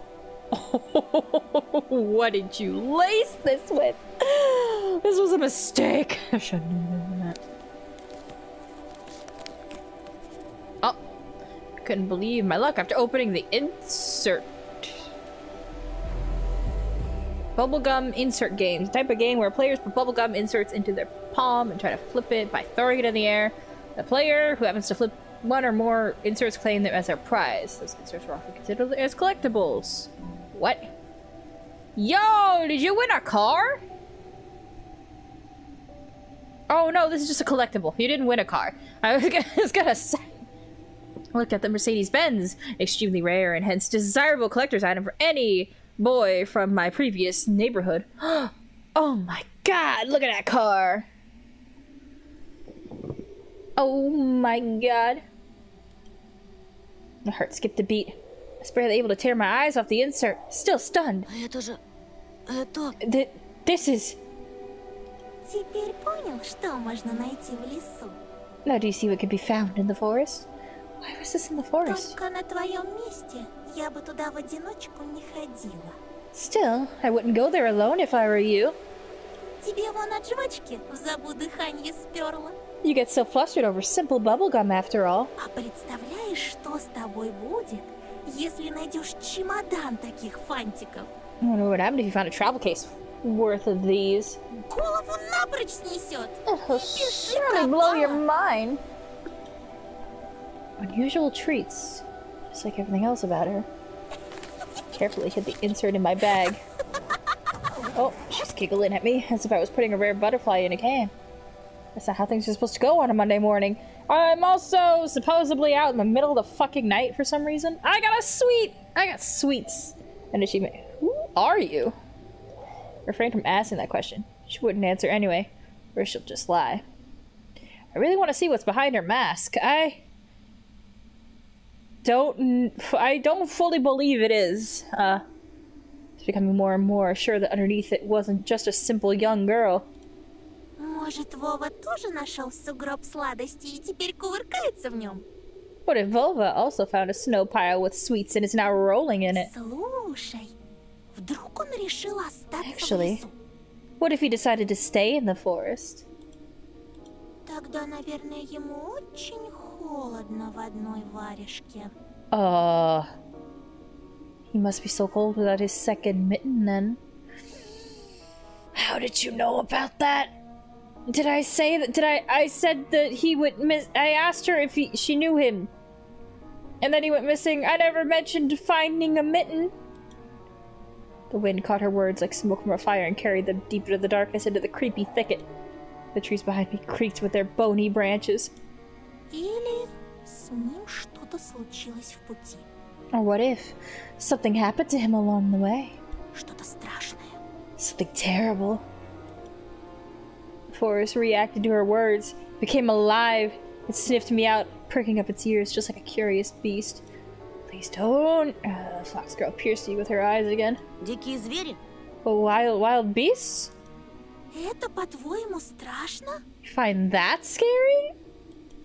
Oh, what did you lace this with? This was a mistake. I shouldn't have done that. Oh, couldn't believe my luck after opening the insert. Bubblegum insert games. Type of game where players put bubblegum inserts into their palm and try to flip it by throwing it in the air. The player who happens to flip one or more inserts claim them as their prize. Those inserts are often considered as collectibles. What? Yo, did you win a car? Oh no, this is just a collectible. You didn't win a car. I was gonna say. Look at the Mercedes-Benz. Extremely rare and hence desirable collector's item for any boy from my previous neighborhood. Oh my god, look at that car. Oh my god. My heart skipped a beat. I was barely able to tear my eyes off the insert. Still stunned. This is... Теперь понял, что можно найти в лесу. Now do you see what can be found in the forest? Why was this in the forest? Только на твоем месте я бы туда в одиночку не ходила. Still, I wouldn't go there alone if I were you. Тебе вон от жвачки в забу дыханье сперла. You get so flustered over simple bubblegum after all. А представляешь, что с тобой будет, если найдешь чемодан таких фантиков? I wonder what would happen if you found a travel case worth of these. Голову напрочь снесет. It'll surely blow your mind. Unusual treats, just like everything else about her. Carefully hid the insert in my bag. Oh, she's giggling at me as if I was putting a rare butterfly in a can. That's not how things are supposed to go on a Monday morning. I'm also supposedly out in the middle of the fucking night for some reason. I got a sweet! I got sweets. An achievement. Who are you? Refrain from asking that question. She wouldn't answer anyway, or she'll just lie. I really want to see what's behind her mask. I don't fully believe it is. It's becoming more and more sure that underneath it wasn't just a simple young girl. Может, Вова тоже нашел сугроб сладостей и теперь кувыркается в нем? What if Volva also found a snow pile with sweets and is now rolling in it? Слушай, вдруг он решил остаться Actually, в лесу? what if he decided to stay in the forest? Тогда, наверное, ему очень холодно в одной варежке. He must be so cold without his second mitten then. How did you know about that? Did I say that? I said that he would miss. I asked her if she knew him. And then he went missing. I never mentioned finding a mitten. The wind caught her words like smoke from a fire and carried them deep into the darkness into the creepy thicket. The trees behind me creaked with their bony branches. Или с ним что-то случилось в пути. Or what if something happened to him along the way? Что-то страшное. Something terrible. The forest reacted to her words, became alive. It sniffed me out, pricking up its ears just like a curious beast. Please don't. Fox girl pierced you with her eyes again. Дикие звери? Wild beasts? Это, по-твоему, страшно? You find that scary?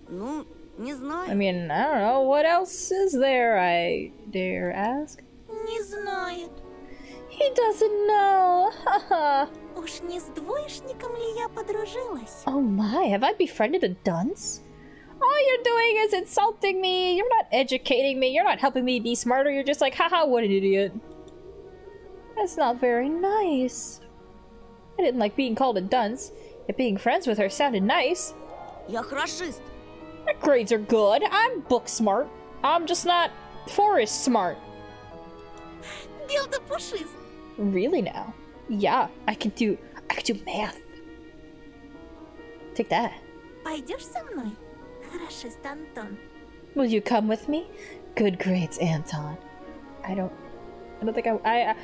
Ну, не знаю. I mean, I don't know. What else is there, I dare ask? Не знает. He doesn't know. Haha. Уж не с двоечником ли я подружилась? Oh my, have I befriended a dunce? All you're doing is insulting me. You're not educating me. You're not helping me be smarter. You're just like, haha, what an idiot. That's not very nice. I didn't like being called a dunce, yet being friends with her sounded nice. Я хорошист. My grades are good. I'm book smart. I'm just not forest smart. Бел да пушист. Really now? Yeah, I can do math. Take that. Пойдешь со мной? Хорошист Антон. Will you come with me? Good grades, Anton. I don't think I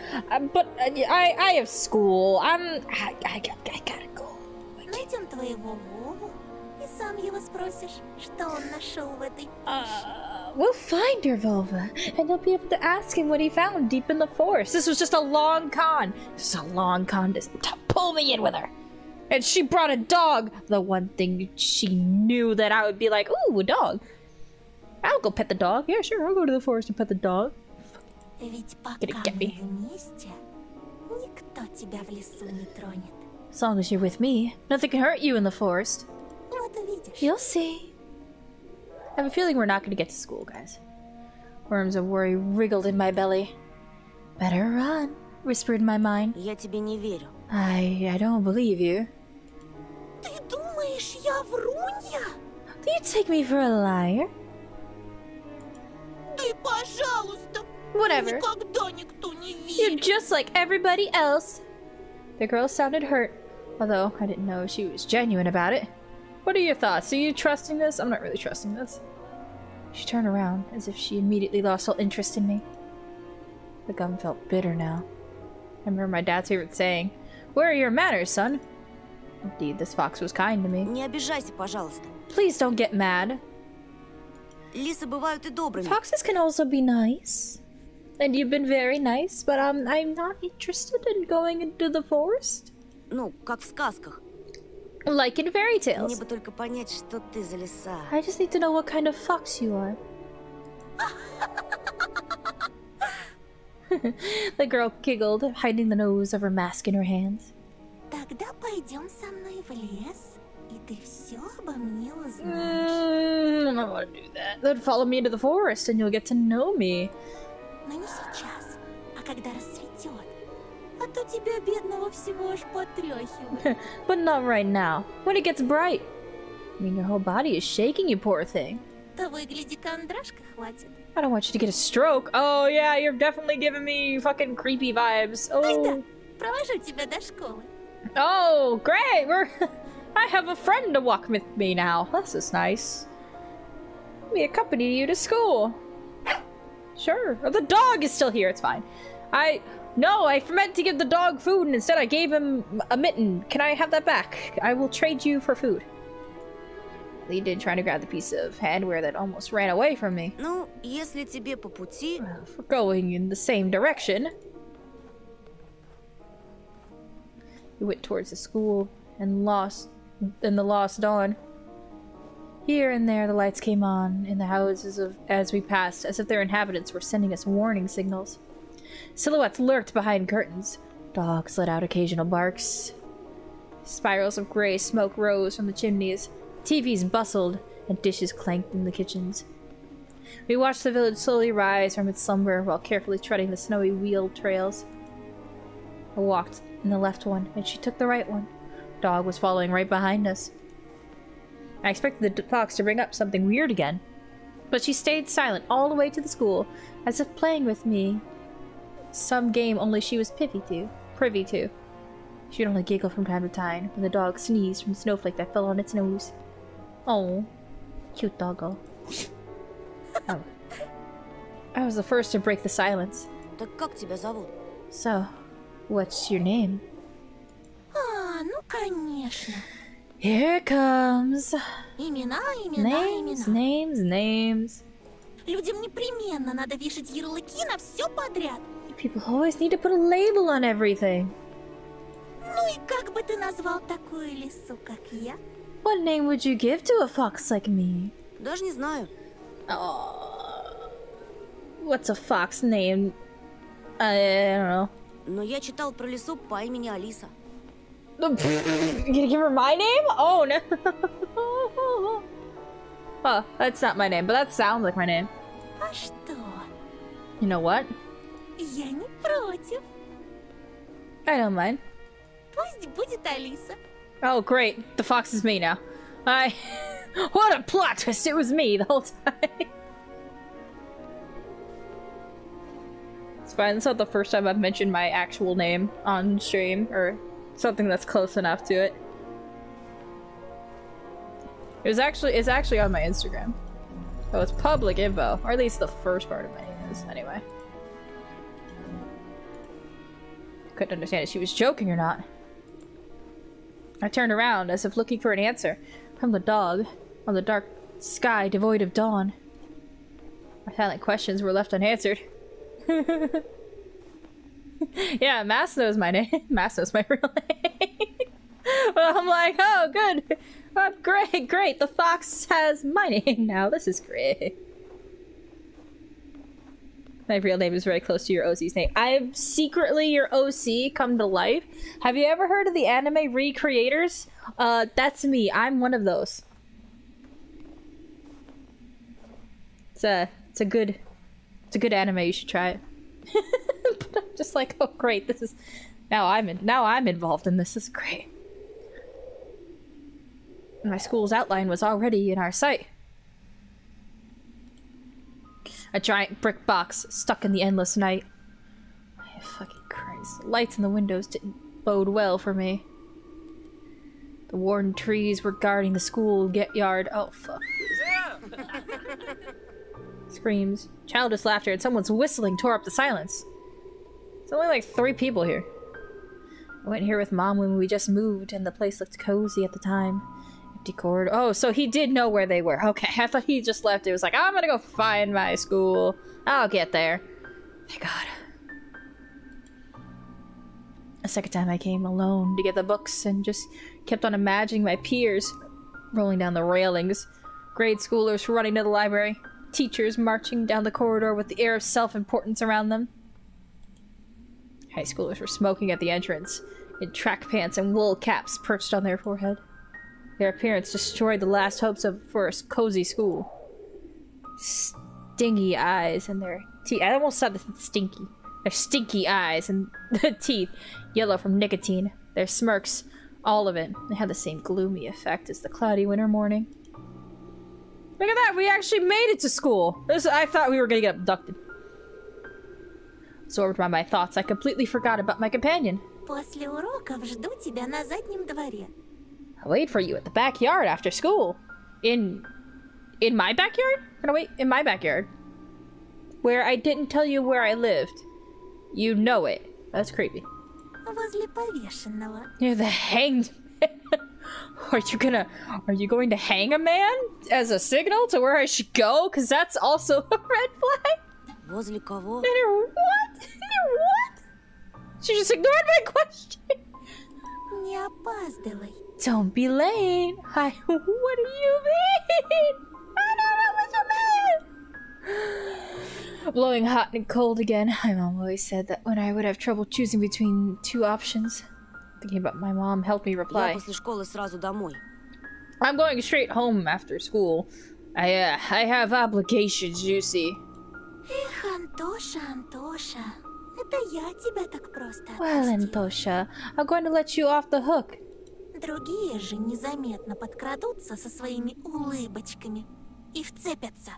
have school. I gotta go. Найдем твоего Вову и сам его спросишь, что он нашел в этой пище. We'll find your Volva, and you'll be able to ask him what he found deep in the forest. This was just a long con. This is a long con to pull me in with her. And she brought a dog. The one thing she knew that I would be like, ooh, a dog. I'll go pet the dog. Yeah, sure, I'll go to the forest and pet the dog. Ведь пока Gonna get мы me. вместе, никто тебя в лесу не тронет. As long as you're with me, nothing can hurt you in the forest. Вот увидишь. You'll see. I have a feeling we're not going to get to school, guys. Worms of worry wriggled in my belly. Better run, whispered my mind. Я тебе не верю. I don't believe you. Ты думаешь, я врунья? Do you take me for a liar? Ты, пожалуйста. Whatever. Никогда никто не You're верит. just like everybody else. The girl sounded hurt, although I didn't know she was genuine about it. What are your thoughts? Are you trusting this? I'm not really trusting this. She turned around, as if she immediately lost all interest in me. The gum felt bitter now. I remember my dad's favorite saying, "Where are your manners, son?" Indeed, this fox was kind to me. Не обижайся, пожалуйста. Please don't get mad. Лисы бывают и добрыми. Foxes can also be nice. And you've been very nice, but I'm not interested in going into the forest. Ну, как в сказках. Like in fairy Мне tales. бы только понять, что ты за лиса. I just need to know what kind of fox you are. The girl giggled, hiding the nose of her mask in her hands. Тогда пойдем со мной в лес, и ты все обо мне узнаешь. I don't want to do that. Then follow me into the forest and you'll get to know me. Но не сейчас, а когда рассветет. А то тебя, бедного, всего аж потряхивает. But not right now. When it gets bright. I mean, your whole body is shaking, you poor thing. Того и гляди, кондрашка хватит. I don't want you to get a stroke. Oh yeah, you're definitely giving me fucking creepy vibes. Айда, Oh, провожу тебя до школы. oh, great. I have a friend to walk with me now. This is nice. Let me accompany you to school. Sure. Oh, the dog is still here. It's fine. No, I meant to give the dog food and instead I gave him a mitten. Can I have that back? I will trade you for food. Leaned in trying to grab the piece of handwear that almost ran away from me. Ну, если тебе по пути... Well, if we're going in the same direction. We went towards the school and the lost dawn. Here and there the lights came on in the houses as we passed, as if their inhabitants were sending us warning signals. Silhouettes lurked behind curtains. Dogs let out occasional barks. Spirals of gray smoke rose from the chimneys. TVs bustled, and dishes clanked in the kitchens. We watched the village slowly rise from its slumber while carefully treading the snowy wheeled trails. I walked in the left one, and she took the right one. Dog was following right behind us. I expected the fox to bring up something weird again, but she stayed silent all the way to the school, as if playing with me some game only she was privy to. She would only giggle from time to time when the dog sneezed from the snowflake that fell on its nose. Oh, cute doggo. Oh. I was the first to break the silence. Так как тебя зовут? So, what's your name? А, ну конечно. Here it comes. Имена. Names. Людям непременно надо вешать ярлыки на все подряд. People always need to put a label on everything. Ну и как бы ты назвал такую лису, как я? What name would you give to a fox like me? Даже не знаю. What's a fox name? I don't know. Но я читал про лису по имени Алиса. You gonna give her my name? Oh no. Oh, that's not my name, but that sounds like my name. А что? You know what? Я не против. I don't mind. Пусть будет Алиса. Oh, great. The fox is me now. What a plot twist! It was me the whole time. It's fine. It's not the first time I've mentioned my actual name on stream, or something that's close enough to it. It's actually on my Instagram. Oh, it's public info, or at least the first part of my name is, anyway. Couldn't understand if she was joking or not. I turned around as if looking for an answer from the dog on the dark sky devoid of dawn. My silent questions were left unanswered. Yeah, Mass knows my name. Mass knows my real name. But I'm like, oh, good. Great. The fox has my name now. This is great. My real name is very close to your OC's name. I'm secretly your OC come to life. Have you ever heard of the anime recreators? That's me. I'm one of those. It's a good anime. You should try it. But I'm just like, oh great, this is now I'm involved in this. This is great. My school's outline was already in our sight. A giant brick box stuck in the endless night. Oh, fucking Christ. The lights in the windows didn't bode well for me. The worn trees were guarding the school yard. Oh, fuck. Screams, childish laughter, and someone's whistling tore up the silence. There's only like 3 people here. I went here with Mom when we just moved, and the place looked cozy at the time. Empty corridor. Oh, so he did know where they were. Okay, I thought he just left. It was like, I'm gonna go find my school. I'll get there. Thank God. A second time I came alone to get the books and just kept on imagining my peers rolling down the railings. Grade schoolers running to the library. Teachers marching down the corridor with the air of self-importance around them. High schoolers were smoking at the entrance, in track pants and wool caps perched on their forehead. Their appearance destroyed the last hopes for a cozy school. Stingy eyes and their teeth. I almost said stinky. Their stinky eyes and the teeth, yellow from nicotine. Their smirks, all of it. They had the same gloomy effect as the cloudy winter morning. Look at that! We actually made it to school! I thought we were gonna get abducted. Absorbed by my thoughts, I completely forgot about my companion. После уроков жду тебя на заднем дворе. I'll wait for you at the backyard after school. In my backyard? Gonna wait in my backyard. Where I didn't tell you where I lived. You know it. That's creepy. Возле повешенного. Near the hanged man. Are you going to hang a man as a signal to where I should go? Cause that's also a red flag. Возле кого? Near what? Near what? She just ignored my question. Не опаздывай. Don't be late. What do you mean? I don't know what you mean. Blowing hot and cold again. My mom always said that when I would have trouble choosing between 2 options. Thinking about my mom helped me reply. Я после школы сразу домой. I'm going straight home after school. I have obligations, you see. Эх, Антоша. Это я тебя так просто Well, отпустила. Antosha, I'm going to let you off the hook. Другие же незаметно подкрадутся со своими улыбочками и вцепятся.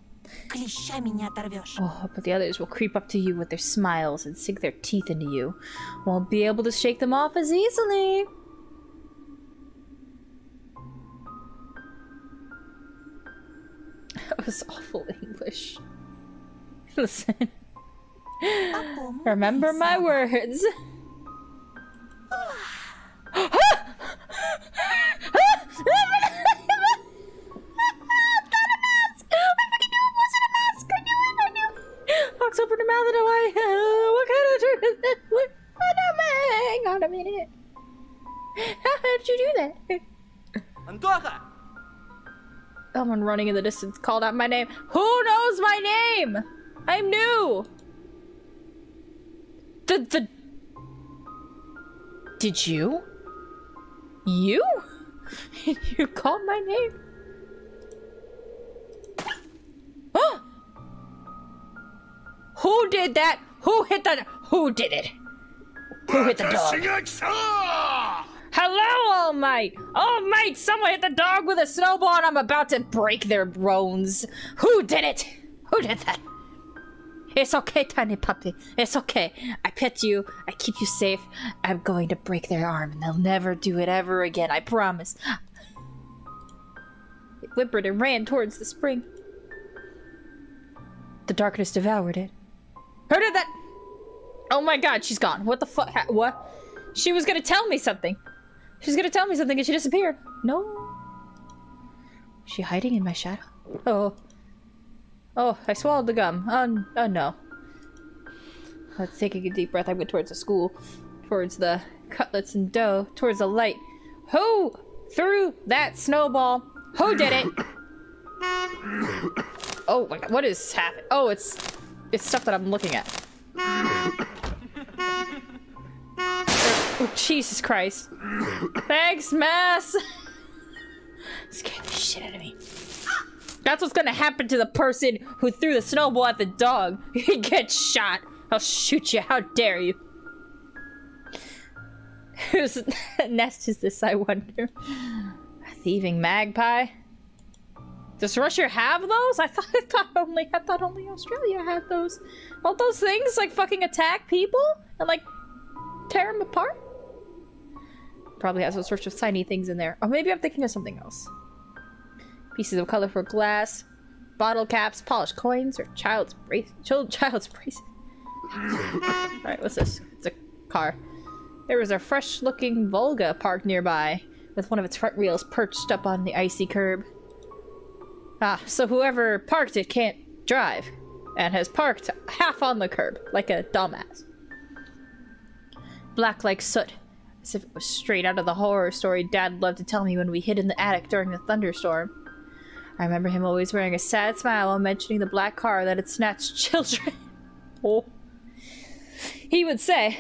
Клещами не оторвешь. Oh, but the others will creep up to you with their smiles and sink their teeth into you. Won't be able to shake them off as easily. That was awful English. Listen. Remember my words. Someone running in the distance called out my name. Who knows my name? I'm new. Did you? You? You called my name? Who did that? Who hit the... Who did it? Who hit the dog? Hello, All Might! All Might, someone hit the dog with a snowball and I'm about to break their bones. Who did it? Who did that? It's okay, tiny puppy. It's okay. I pet you. I keep you safe. I'm going to break their arm and they'll never do it ever again. I promise. It whimpered and ran towards the spring. The darkness devoured it. Who did that? Oh my god, she's gone. What the fuck? What? She was gonna tell me something. She was gonna tell me something and she disappeared. No. Is she hiding in my shadow? Oh. Oh, I swallowed the gum. Oh no. Let's take a deep breath. I went towards the school. Towards the cutlets and dough. Towards the light. Who threw that snowball? Who did it? Oh my god, what is happening? Oh, it's stuff that I'm looking at. Oh, Jesus Christ. Thanks, Mass! Scared the shit out of me. That's what's gonna happen to the person who threw the snowball at the dog. You get shot. I'll shoot you. How dare you? Whose nest is this, I wonder? A thieving magpie? Does Russia have those? I thought only Australia had those. All those things like fucking attack people and like tear them apart? Probably has those sorts of tiny things in there. Or maybe I'm thinking of something else. Pieces of colorful glass, bottle caps, polished coins, or child's braces. Alright, what's this? It's a car. There was a fresh-looking Volga parked nearby, with one of its front wheels perched up on the icy curb. Ah, so whoever parked it can't drive, and has parked half on the curb, like a dumbass. Black like soot, as if it was straight out of the horror story Dad loved to tell me when we hid in the attic during the thunderstorm. I remember him always wearing a sad smile while mentioning the black car that had snatched children. Oh. He would say,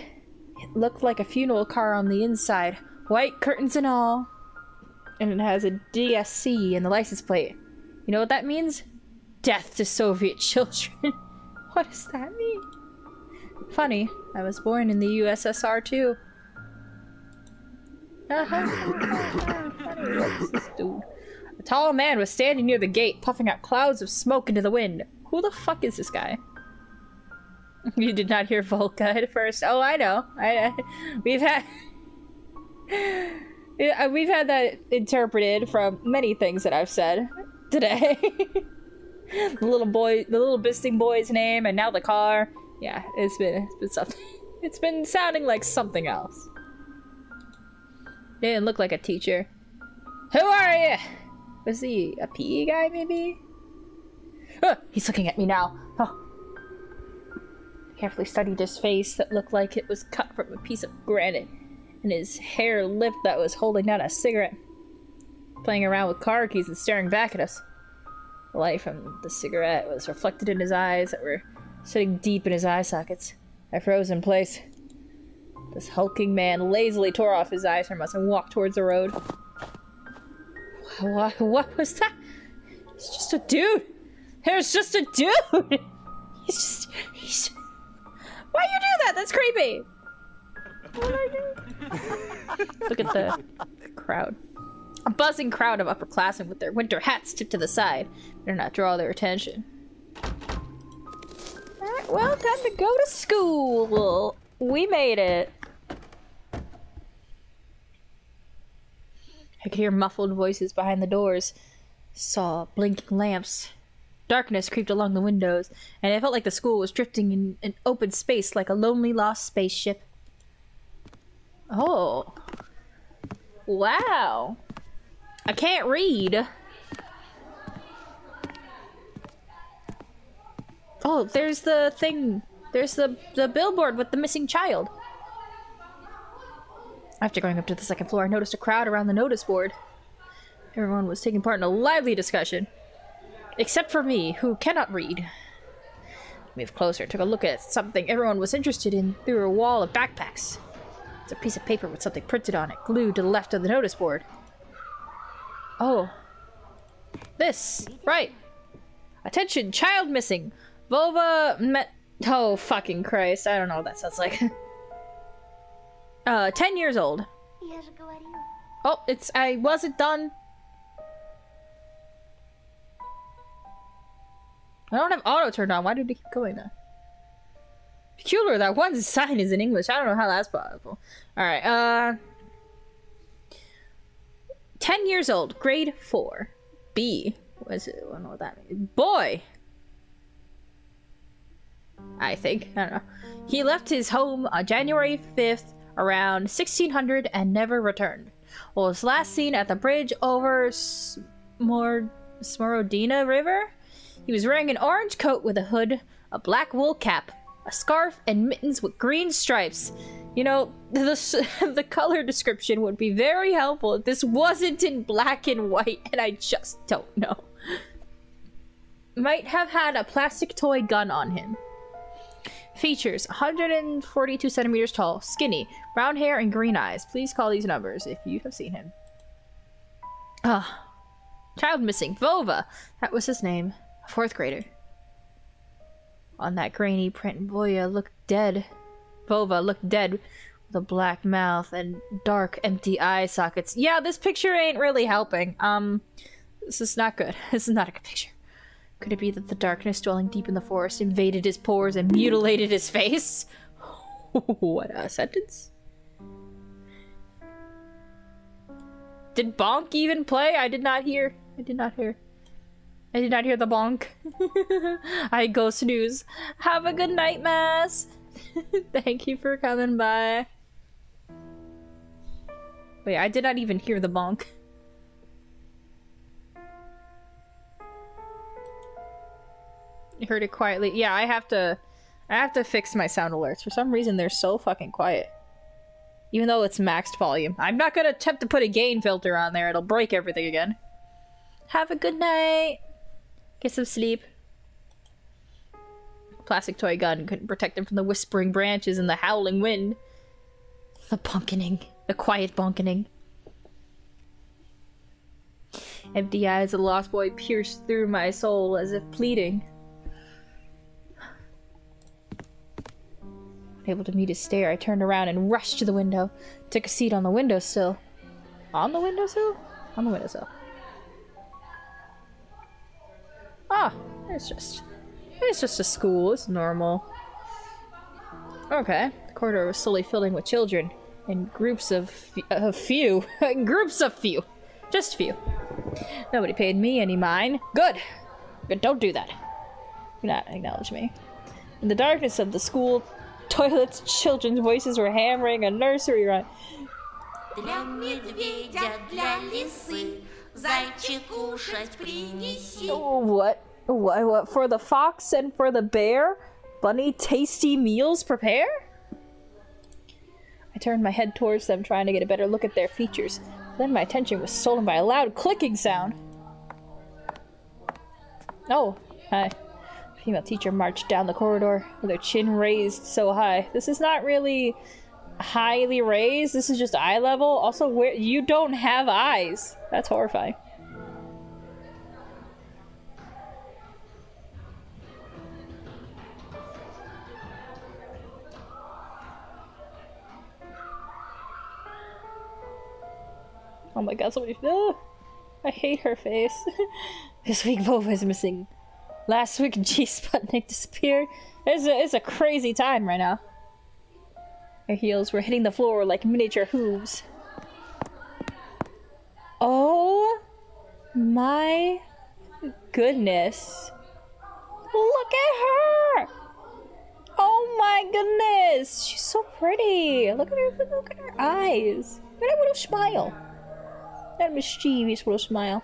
it looked like a funeral car on the inside, white curtains and all. And it has a DSC in the license plate. You know what that means? Death to Soviet children. What does that mean? Funny, I was born in the USSR too. Funny, what's this dude? A tall man was standing near the gate, puffing out clouds of smoke into the wind. Who the fuck is this guy? You did not hear Volga at first. Oh, I know. We've had that interpreted from many things that I've said today. the little Bisting boy's name, and now the car. Yeah, it's been something. It's been sounding like something else. They didn't look like a teacher. Who are you? Was he a PE guy, maybe? Oh, he's looking at me now. Oh. I carefully studied his face that looked like it was cut from a piece of granite, and his hair lip that was holding down a cigarette. Playing around with car keys and staring back at us. The light from the cigarette was reflected in his eyes that were sitting deep in his eye sockets. I froze in place. This hulking man lazily tore off his eyes from us and walked towards the road. What was that? It's just a dude. There's just a dude. He's. Why you do that? That's creepy. What I do? Look at the crowd. A buzzing crowd of upperclassmen with their winter hats tipped to the side. Better not draw their attention. Alright, well, time to go to school. We made it. I could hear muffled voices behind the doors. Saw blinking lamps. Darkness creeped along the windows, and I felt like the school was drifting in an open space like a lonely lost spaceship. Oh. Wow. I can't read. Oh, there's the thing. There's the billboard with the missing child. After going up to the second floor, I noticed a crowd around the notice board. Everyone was taking part in a lively discussion. Except for me, who cannot read. Moved closer, took a look at something everyone was interested in through a wall of backpacks. It's a piece of paper with something printed on it, glued to the left of the notice board. Oh. This. Right. Attention, child missing. Vova met... Oh, fucking Christ. I don't know what that sounds like. 10 years old. Oh, it's... I wasn't done. I don't have auto turned on. Why did it keep going though? Peculiar, that one sign is in English. I don't know how that's possible. Alright, 10 years old, grade 4. B. What is it? I don't know what that means. Boy! I think. I don't know. He left his home on January 5th around 1600 and never returned. Was last seen at the bridge over Smorodina River. He was wearing an orange coat with a hood, a black wool cap, a scarf, and mittens with green stripes. You know, the color description would be very helpful if this wasn't in black and white, and I just don't know. Might have had a plastic toy gun on him. Features: 142 centimeters tall, skinny, brown hair, and green eyes. Please call these numbers if you have seen him. Child missing. Vova. That was his name. A 4th grader. On that grainy print, Vova looked dead. With a black mouth and dark, empty eye sockets. Yeah, this picture ain't really helping. This is not good. This is not a good picture. Could it be that the darkness dwelling deep in the forest invaded his pores and mutilated his face? What a sentence. Did bonk even play? I did not hear the bonk. I go snooze. Have a good night, Mass. Thank you for coming by. Wait, I did not even hear the bonk. I heard it quietly. Yeah, I have to fix my sound alerts. For some reason, they're so fucking quiet. Even though it's maxed volume. I'm not gonna attempt to put a gain filter on there. It'll break everything again. Have a good night. Get some sleep. Plastic toy gun couldn't protect him from the whispering branches and the howling wind. The bonkening. The quiet bonkening. Empty eyes of the lost boy pierced through my soul as if pleading. Unable to meet his stare, I turned around and rushed to the window. Took a seat on the windowsill. On the windowsill? On the windowsill. Ah, it's just a school. It's normal. Okay. The corridor was slowly filling with children in groups of few. Groups of few. Just few. Nobody paid me any mind. Good. But don't do that. Do not acknowledge me. In the darkness of the school toilets, children's voices were hammering a nursery rhyme. Для медведя, для лисы, зайчик кушать принеси. What? For the fox and for the bear? Bunny tasty meals prepare? I turned my head towards them, trying to get a better look at their features. Then my attention was stolen by a loud clicking sound. Oh, hi. The female teacher marched down the corridor with her chin raised so high. This is not really highly raised. This is just eye level. Also, where you don't have eyes. That's horrifying. Oh my god, somebody. Oh, I hate her face. This week Vova is missing. Last week G Sputnik disappeared. It's a crazy time right now. Her heels were hitting the floor like miniature hooves. Oh my goodness. Look at her! Oh my goodness! She's so pretty! Look at her eyes. Look at that little smile. That mischievous little smile.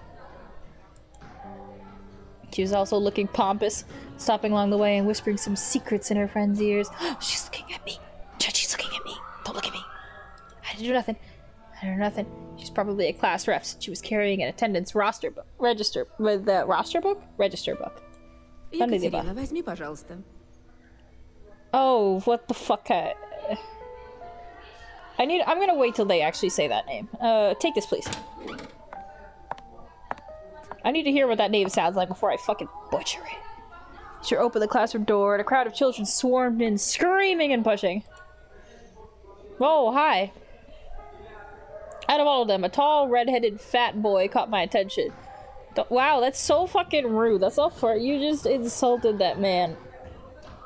She was also looking pompous, stopping along the way and whispering some secrets in her friend's ears. She's looking at me. She's looking at me. Don't look at me. I didn't do nothing. I didn't do nothing. She's probably a class rep since she was carrying an attendance roster book. Register with the roster book? Register book. Екатерина, возьми, пожалуйста. Oh, what the fuck? I'm gonna wait till they actually say that name. Take this, please. I need to hear what that name sounds like before I fucking butcher it. She opened the classroom door and a crowd of children swarmed in, screaming and pushing. Whoa, hi. Out of all of them, a tall, red-headed, fat boy caught my attention. Wow, that's so fucking rude. That's all for you. Just insulted that man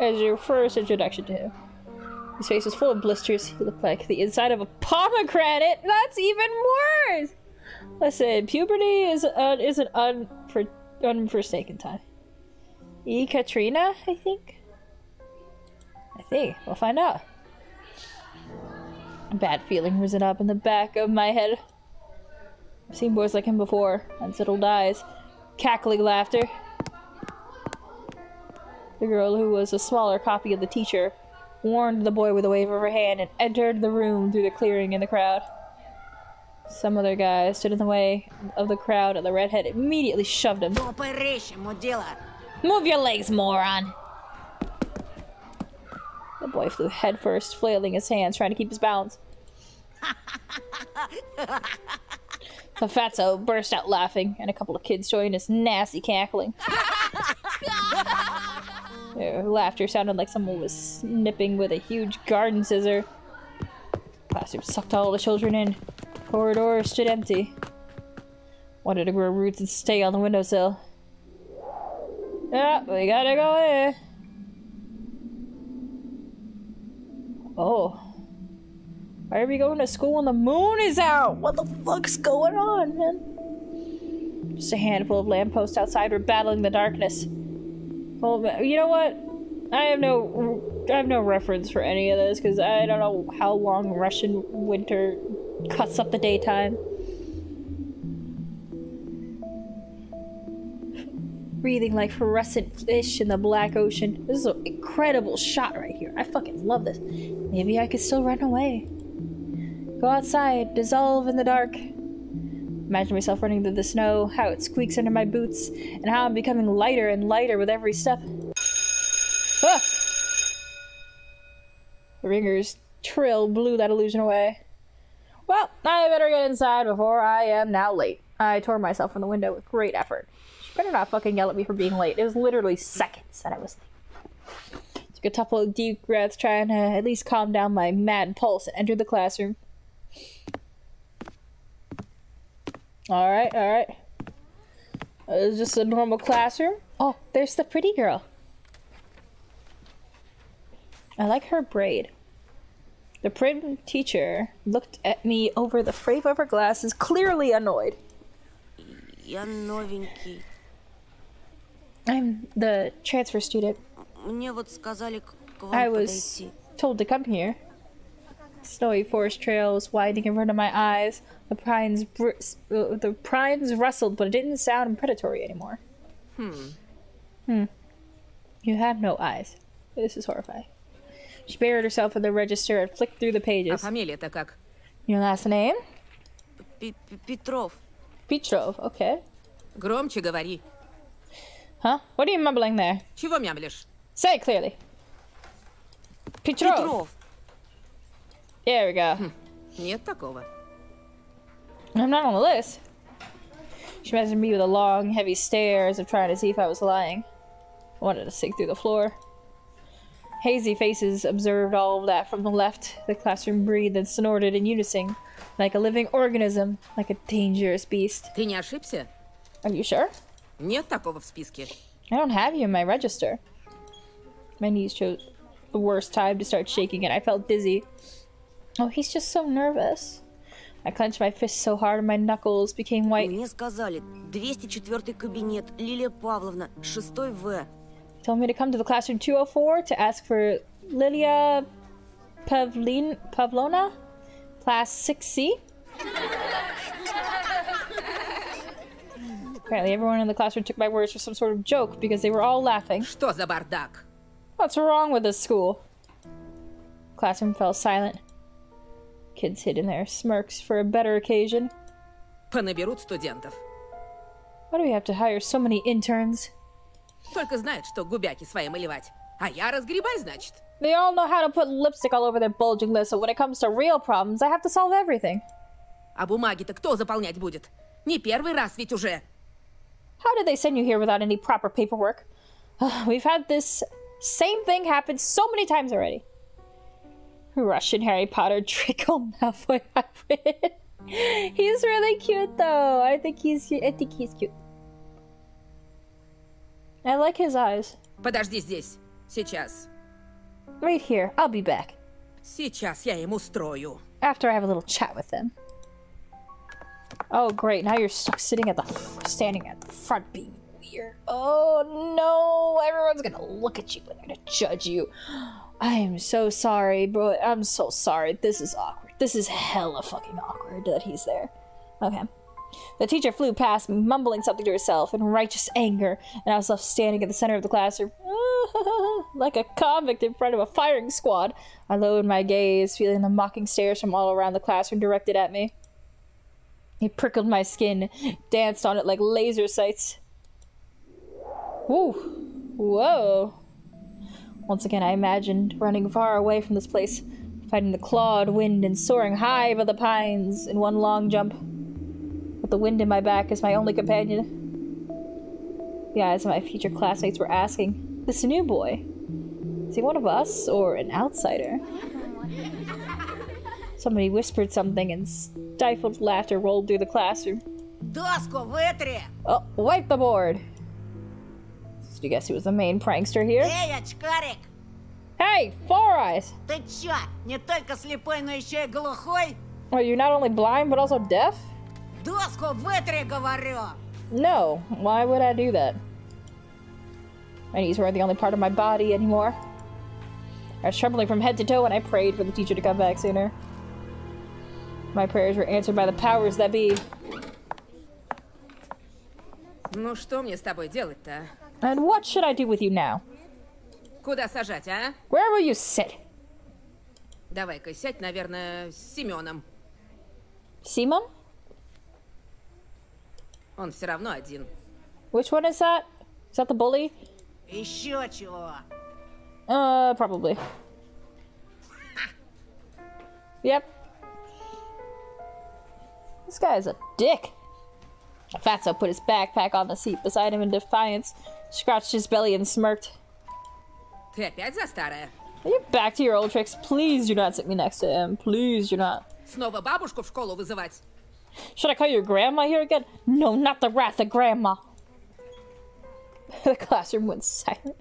as your first introduction to him. His face was full of blisters. He looked like the inside of a pomegranate. That's even worse. Listen, puberty is an unforsaken time. Katrina, I think. We'll find out. A bad feeling risen up in the back of my head. I've seen boys like him before. Unsettled eyes. Cackling laughter. The girl, who was a smaller copy of the teacher, warned the boy with a wave of her hand and entered the room through the clearing in the crowd. Some other guy stood in the way of the crowd and the redhead immediately shoved him. Move your legs, moron! The boy flew headfirst, flailing his hands, trying to keep his balance. The fatso burst out laughing, and a couple of kids joined his nasty cackling. Their laughter sounded like someone was snipping with a huge garden scissor. Classroom sucked all the children in. Corridor stood empty. Wanted to grow roots and stay on the windowsill. Yeah, we gotta go in. Oh. Why are we going to school when the moon is out? What the fuck's going on, man? Just a handful of lampposts outside were battling the darkness. Well, you know what? I have no reference for any of this because I don't know how long Russian winter cuts up the daytime. Breathing like fluorescent fish in the black ocean. This is an incredible shot right here. I fucking love this. Maybe I could still run away. Go outside, dissolve in the dark. Imagine myself running through the snow, how it squeaks under my boots, and how I'm becoming lighter and lighter with every step. Ah! The ringer's trill blew that illusion away. Well, I better get inside before I am now late. I tore myself from the window with great effort. She better not fucking yell at me for being late. It was literally seconds that I was late. Took a couple of deep breaths, trying to at least calm down my mad pulse, and entered the classroom. Alright. It's just a normal classroom. Oh, there's the pretty girl. I like her braid. The prim teacher looked at me over the frame of her glasses, clearly annoyed. Я новенький. I'm the transfer student. Мне вот сказали к вам I was подойти. told to come here. Snowy forest trails widening in front of my eyes. The pines rustled, but it didn't sound predatory anymore. You have no eyes. This is horrifying. She buried herself in the register and flicked through the А pages. фамилия-то как? Your last name? Петров. Petrov, okay. Громче говори. Huh? What are you mumbling there? Чего мямлишь? Say it clearly. Petrov. Петров. There we go. Нет такого. I'm not on the list. She measured me with a long, heavy stare as if trying to see if I was lying. I wanted to sink through the floor. Hazy faces observed all of that from the left. The classroom breathed and snorted in unison, like a living organism, like a dangerous beast. Ты не ошибся? Are you sure? Нет такого в списке. I don't have you in my register. My knees chose the worst time to start shaking and I felt dizzy. Oh, he's just so nervous. I clenched my fists so hard my knuckles became white. Мне сказали, 204 кабинет, Лилия Павловна, 6 В. Told me to come to the classroom 204 to ask for Lilia Pavlona, class 6C. Apparently everyone in the classroom took my words for some sort of joke because they were all laughing. Что за бардак? What's wrong with this school? Classroom fell silent. Kids hid in their smirks for a better occasion. Понаберут студентов. Why do we have to hire so many interns? Только знают, что губяки свои малевать. А я разгребай, значит. They all know how to put lipstick all over their bulging lips, so when it comes to real problems, I have to solve everything. А бумаги-то кто заполнять будет? Не первый раз ведь уже. How did they send you here without any proper paperwork? We've had this same thing happen so many times already. Russian Harry Potter Draco Malfoy hybrid. He's really cute though. I think he's cute. I like his eyes. Подожди здесь. Сейчас. Right here. I'll be back. Сейчас я им устрою. After I have a little chat with them. Oh great, now you're stuck standing at the front being weird. Oh no, everyone's gonna look at you and they're gonna judge you. I am so sorry, bro. I'm so sorry. This is awkward. This is hella fucking awkward that he's there. Okay. The teacher flew past me, mumbling something to herself in righteous anger, and I was left standing at the center of the classroom. Like a convict in front of a firing squad. I lowered my gaze, feeling the mocking stares from all around the classroom directed at me. It prickled my skin, danced on it like laser sights. Woo! Whoa! Once again, I imagined running far away from this place, fighting the clawed wind and soaring high above the pines in one long jump. With the wind in my back as my only companion. The eyes of my future classmates were asking, this new boy, is he one of us or an outsider? Somebody whispered something and stifled laughter rolled through the classroom. Доску вытри! Oh, wipe the board! So you guess he was the main prankster here? Эй, очкарик! Hey, Four Eyes! Ты чё, не только слепой, но еще и глухой? Are you not only blind but also deaf? Доску вытри, говорю! No, why would I do that? My knees weren't the only part of my body anymore. I was trembling from head to toe and I prayed for the teacher to come back sooner. My prayers were answered by the powers that be. Ну что мне с тобой делать-то? And what should I do with you now? Куда сажать, а? Where will you sit? Давай-ка сядь, наверное, с Семеном. Simon? Он все равно один. Which one is that? Is that the bully? Еще чего? Probably. Yep. This guy is a dick. Fatso put his backpack on the seat beside him in defiance, scratched his belly and smirked. Ты опять за старое? Are you back to your old tricks? Please do not sit me next to him. Please do not. Снова бабушку в школу вызывать? Should I call your grandma here again? No, not the wrath of grandma. The classroom went silent.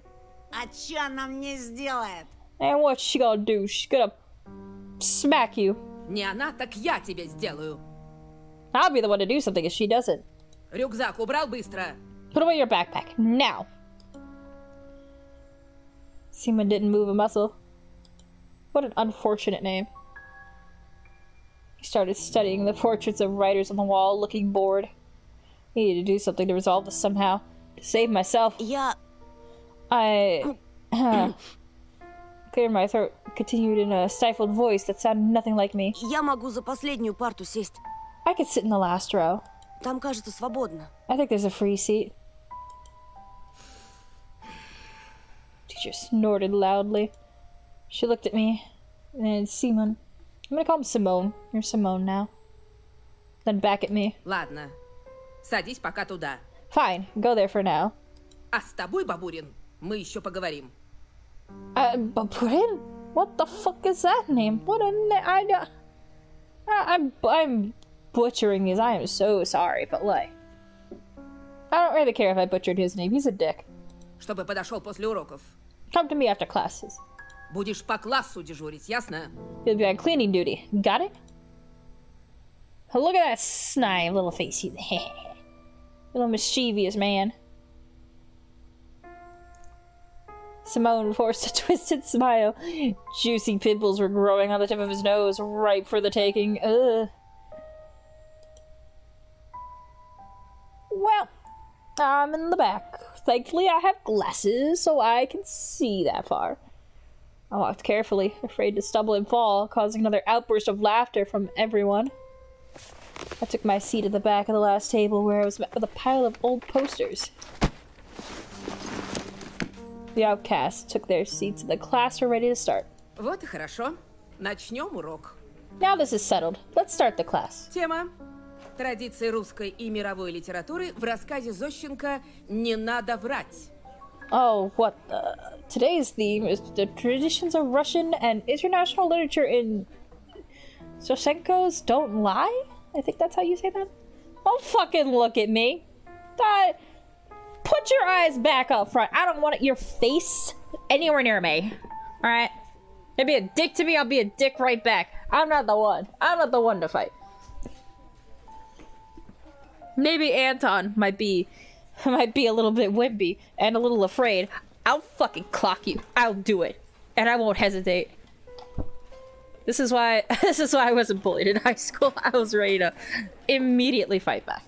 А чё она мне сделает? And what's she gonna do? She's gonna smack you. Не она, так я тебе сделаю. I'll be the one to do something if she doesn't. Рюкзак убрал быстро. Put away your backpack, now! Seaman didn't move a muscle. What an unfortunate name. He started studying the portraits of writers on the wall, looking bored. He needed to do something to resolve this somehow. To save myself. I cleared my throat, continued in a stifled voice that sounded nothing like me. Я могу за последнюю парту сесть. I could sit in the last row. Там, кажется, свободно. I think there's a free seat. Teacher snorted loudly. She looked at me, and Simon. I'm gonna call him Simone. You're Simone now. Then back at me. Ладно. Садись пока туда. Fine, go there for now. А с тобой, Бабурин, мы еще поговорим. Baburin? What the fuck is that name? What a name? I'm butchering these. I am so sorry, but like, I don't really care if I butchered his name. He's a dick. Чтобы подошел после уроков. Come to me after classes. Будешь по классу дежурить, ясно? You'll be on cleaning duty. Got it? Look at that snide little face. He's little mischievous man. Simone forced a twisted smile. Juicy pimples were growing on the tip of his nose, ripe for the taking. Ugh. Well, I'm in the back. Thankfully, I have glasses, so I can see that far. I walked carefully, afraid to stumble and fall, causing another outburst of laughter from everyone. I took my seat at the back of the last table where I was met with a pile of old posters. The outcasts took their seats and the class were ready to start. Вот и хорошо. Начнем урок. Now this is settled. Let's start the class. Тема. Традиции русской и мировой литературы в рассказе Зощенко «Не надо врать». Oh, what? Today's theme is the traditions of Russian and international literature in Zoshenko's Don't Lie? I think that's how you say that. Don't fucking look at me. Put your eyes back up front. I don't want your face anywhere near me. Alright? You'll be a dick to me, I'll be a dick right back. I'm not the one. I'm not the one to fight. Maybe Anton might be a little bit wimpy and a little afraid. I'll fucking clock you. I'll do it. And I won't hesitate. This is why I wasn't bullied in high school. I was ready to immediately fight back.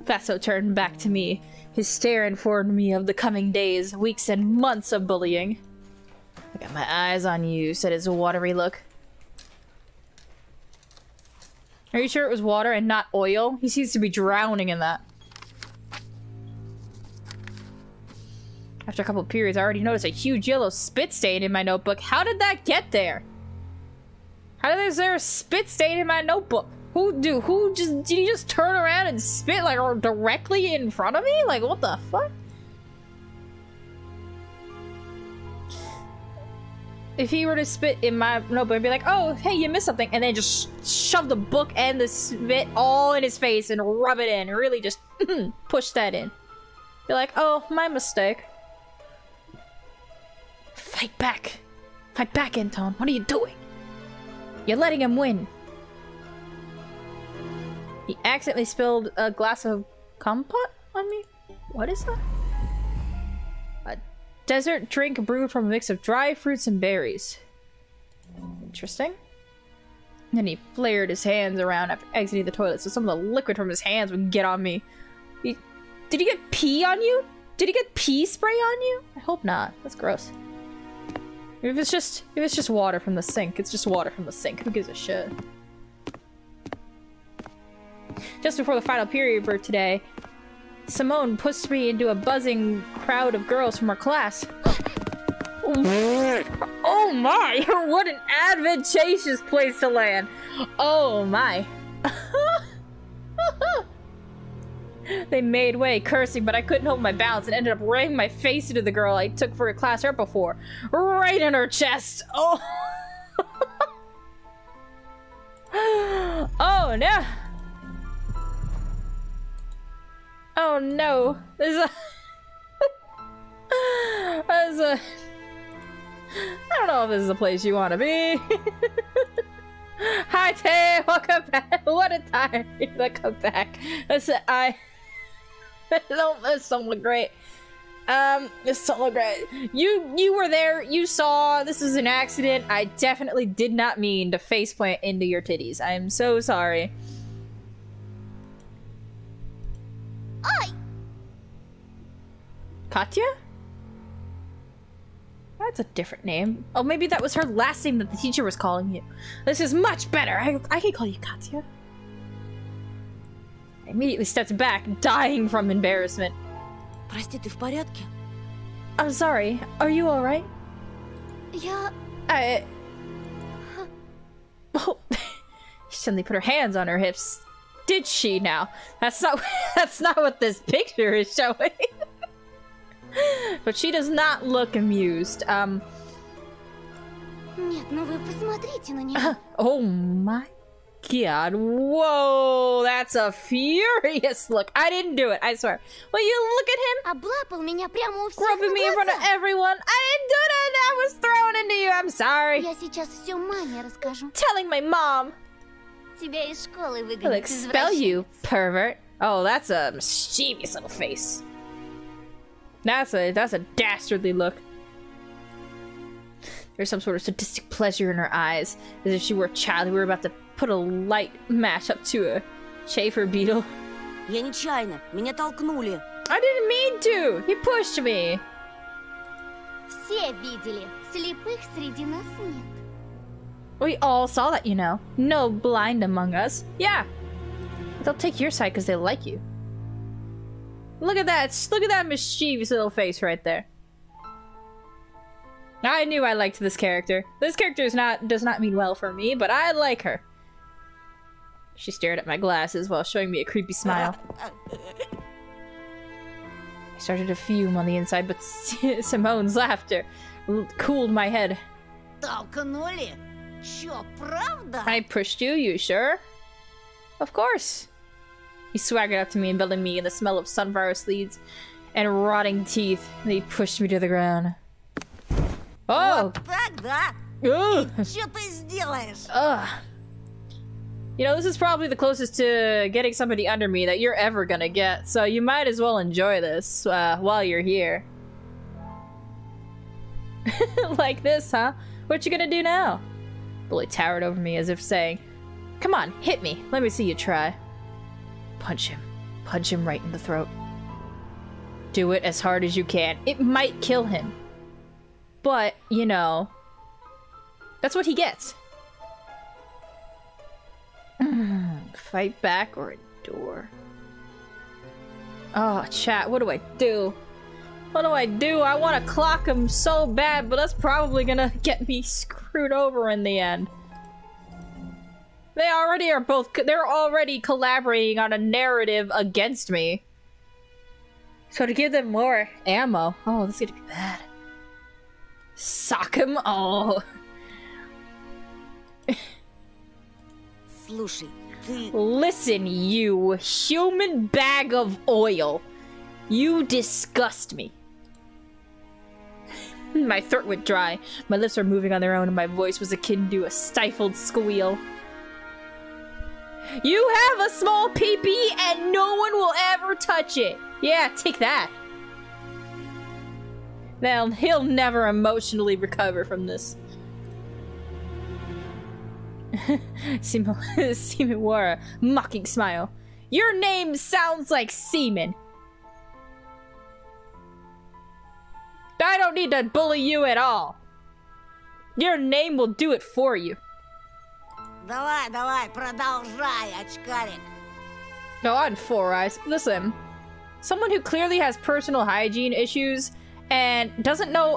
Fatso turned back to me. His stare informed me of the coming days, weeks, and months of bullying. I got my eyes on you, said his watery look. Are you sure it was water and not oil? He seems to be drowning in that. After a couple of periods, I already noticed a huge yellow spit stain in my notebook. How did that get there? Is there a spit stain in my notebook? Did he just turn around and spit like directly in front of me? Like, what the fuck? If he were to spit in my notebook, I'd be like, oh, hey, you missed something. And then just shove the book and the spit all in his face and rub it in. Really just push that in. Be like, oh, my mistake. Fight back. Fight back, Anton. What are you doing? You're letting him win. He accidentally spilled a glass of compote on me? What is that? A desert drink brewed from a mix of dry fruits and berries. Interesting. And then he flared his hands around after exiting the toilet so some of the liquid from his hands would get on me. Did he get pee on you? Did he get pee spray on you? I hope not. That's gross. If it's just water from the sink, it's just water from the sink. Who gives a shit? Just before the final period for today, Simone pushed me into a buzzing crowd of girls from her class. Oh my! What an advantageous place to land! Oh my! They made way, cursing, but I couldn't hold my balance and ended up ramming my face into the girl I took for a class rep before. Right in her chest! Oh! Oh no! Oh no! I don't know if this is the place you want to be. Hi Tay, welcome back. What a time to come back. This don't look great. This don't look great. You were there. You saw. This is an accident. I definitely did not mean to faceplant into your titties. I'm so sorry. Oi! Katya? That's a different name. Oh, maybe that was her last name that the teacher was calling you. This is much better. I can call you Katya. I immediately stepped back, dying from embarrassment. Прости, ты в порядке? I'm sorry. Are you alright? Я... Oh. She suddenly put her hands on her hips. Did she now? That's not what this picture is showing. But she does not look amused. Нет, ну вы посмотрите на него. Oh my god. Whoa, that's a furious look. I didn't do it, I swear. Will you look at him? Облапал меня прямо у всех Groping me in front of everyone. I didn't do that. I was thrown into you. I'm sorry. Я сейчас все маме расскажу. Telling my mom. Тебя из школы I'll выгонят, expel you, извращенец. pervert. Oh, that's a mischievous little face. That's a dastardly look. There's some sort of sadistic pleasure in her eyes, as if she were a child who were about to put a light match up to a chafer beetle. Я нечаянно, меня толкнули. I didn't mean to! He pushed me! Все видели. Слепых среди нас нет. We all saw that, you know. No blind among us. Yeah. They'll take your side because they like you. Look at that. Look at that mischievous little face right there. I knew I liked this character. This character does not mean well for me, but I like her. She stared at my glasses while showing me a creepy smile. I started to fume on the inside, but Simone's laughter cooled my head. Толкнули? Чё, правда? I pushed you, you sure? Of course. He swaggered up to me, enveloping me in the smell of sunflower seeds and rotting teeth. And he pushed me to the ground. Oh! Вот так, да? Ugh. Чё ты сделаешь? Ugh. You know, this is probably the closest to getting somebody under me that you're ever gonna get, so you might as well enjoy this while you're here. Like this, huh? What you gonna do now? Bully towered over me as if saying, "Come on, hit me. Let me see you try." Punch him. Punch him right in the throat. Do it as hard as you can. It might kill him. But, you know, that's what he gets. Fight back or endure. Oh, chat, what do I do? What do I do? I want to clock him so bad, but that's probably gonna get me screwed over in the end. They already are both- they're already collaborating on a narrative against me. So to give them more ammo- oh, this is gonna be bad. Sock him? Oh. Слушай, ты... Listen, you human bag of oil. You disgust me. My throat went dry. My lips were moving on their own and my voice was akin to a stifled squeal. You have a small pee-pee and no one will ever touch it. Yeah, take that. Now, he'll never emotionally recover from this. Seaman wore a mocking smile. Your name sounds like semen. I don't need to bully you at all. Your name will do it for you. Давай, давай, продолжай, очкарик. Go on, Four Eyes. Listen, someone who clearly has personal hygiene issues and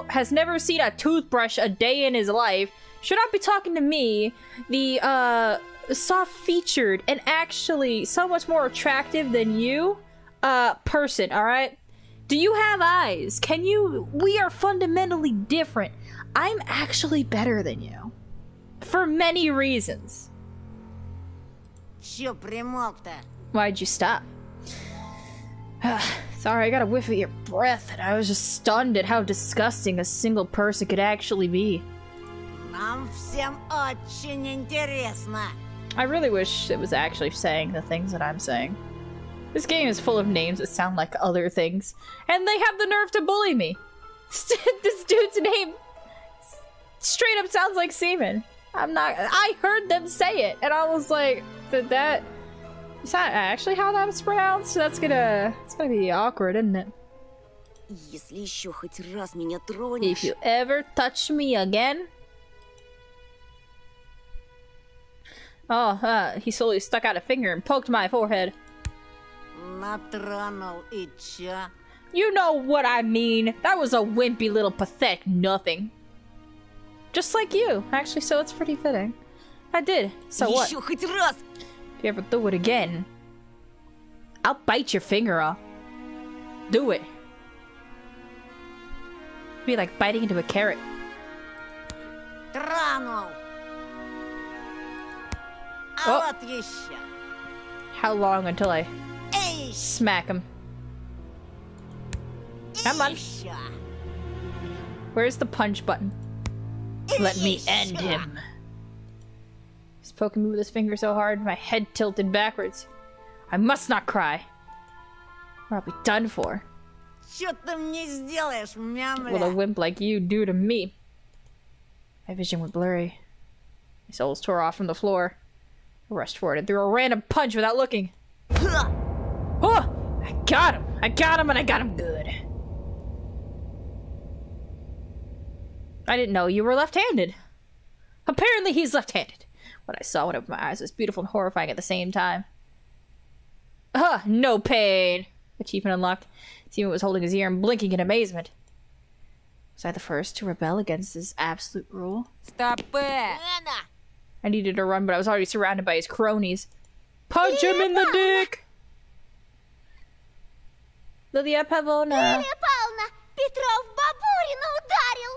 has never seen a toothbrush a day in his life should not be talking to me, the soft-featured and actually so much more attractive than you person, alright? Do you have eyes? We are fundamentally different. I'm actually better than you. For many reasons. Чё примолк-то? Why'd you stop? Sorry, I got a whiff of your breath and I was just stunned at how disgusting a single person could actually be. Нам всем очень интересно. I really wish it was actually saying the things that I'm saying. This game is full of names that sound like other things, and they have the nerve to bully me. This dude's name straight up sounds like semen. I heard them say it, and I was like, is that actually how that was pronounced? It's gonna be awkward, isn't it? Если еще хоть раз меня тронешь... If you ever touch me again... Oh, he slowly stuck out a finger and poked my forehead. Натронул и чё? You know what I mean. That was a wimpy little pathetic nothing. Just like you, actually, so it's pretty fitting. I did. So what? Еще хоть раз! If you ever do it again, I'll bite your finger off. Do it. It'd be like biting into a carrot. Тронул. А Oh. вот еще. How long until I Эй, smack him? Come on. еще. Where's the punch button? Let me Еще. end him. He's poking me with his finger so hard, my head tilted backwards. I must not cry, or I'll be done for. Чё ты мне сделаешь, мямля? What a wimp like you do to me. My vision went blurry. My soles tore off from the floor. I rushed forward and threw a random punch without looking. Oh! I got him! I got him and I got him good. I didn't know you were left-handed. Apparently he's left-handed. What I saw when I opened my eyes was beautiful and horrifying at the same time. No pain. Achievement unlocked. Seaman was holding his ear and blinking in amazement. Was I the first to rebel against this absolute rule? Stop it! I needed to run, but I was already surrounded by his cronies. Punch him in the dick! Lilia Pavona. Лилия Павловна, Петров Бабурина ударил.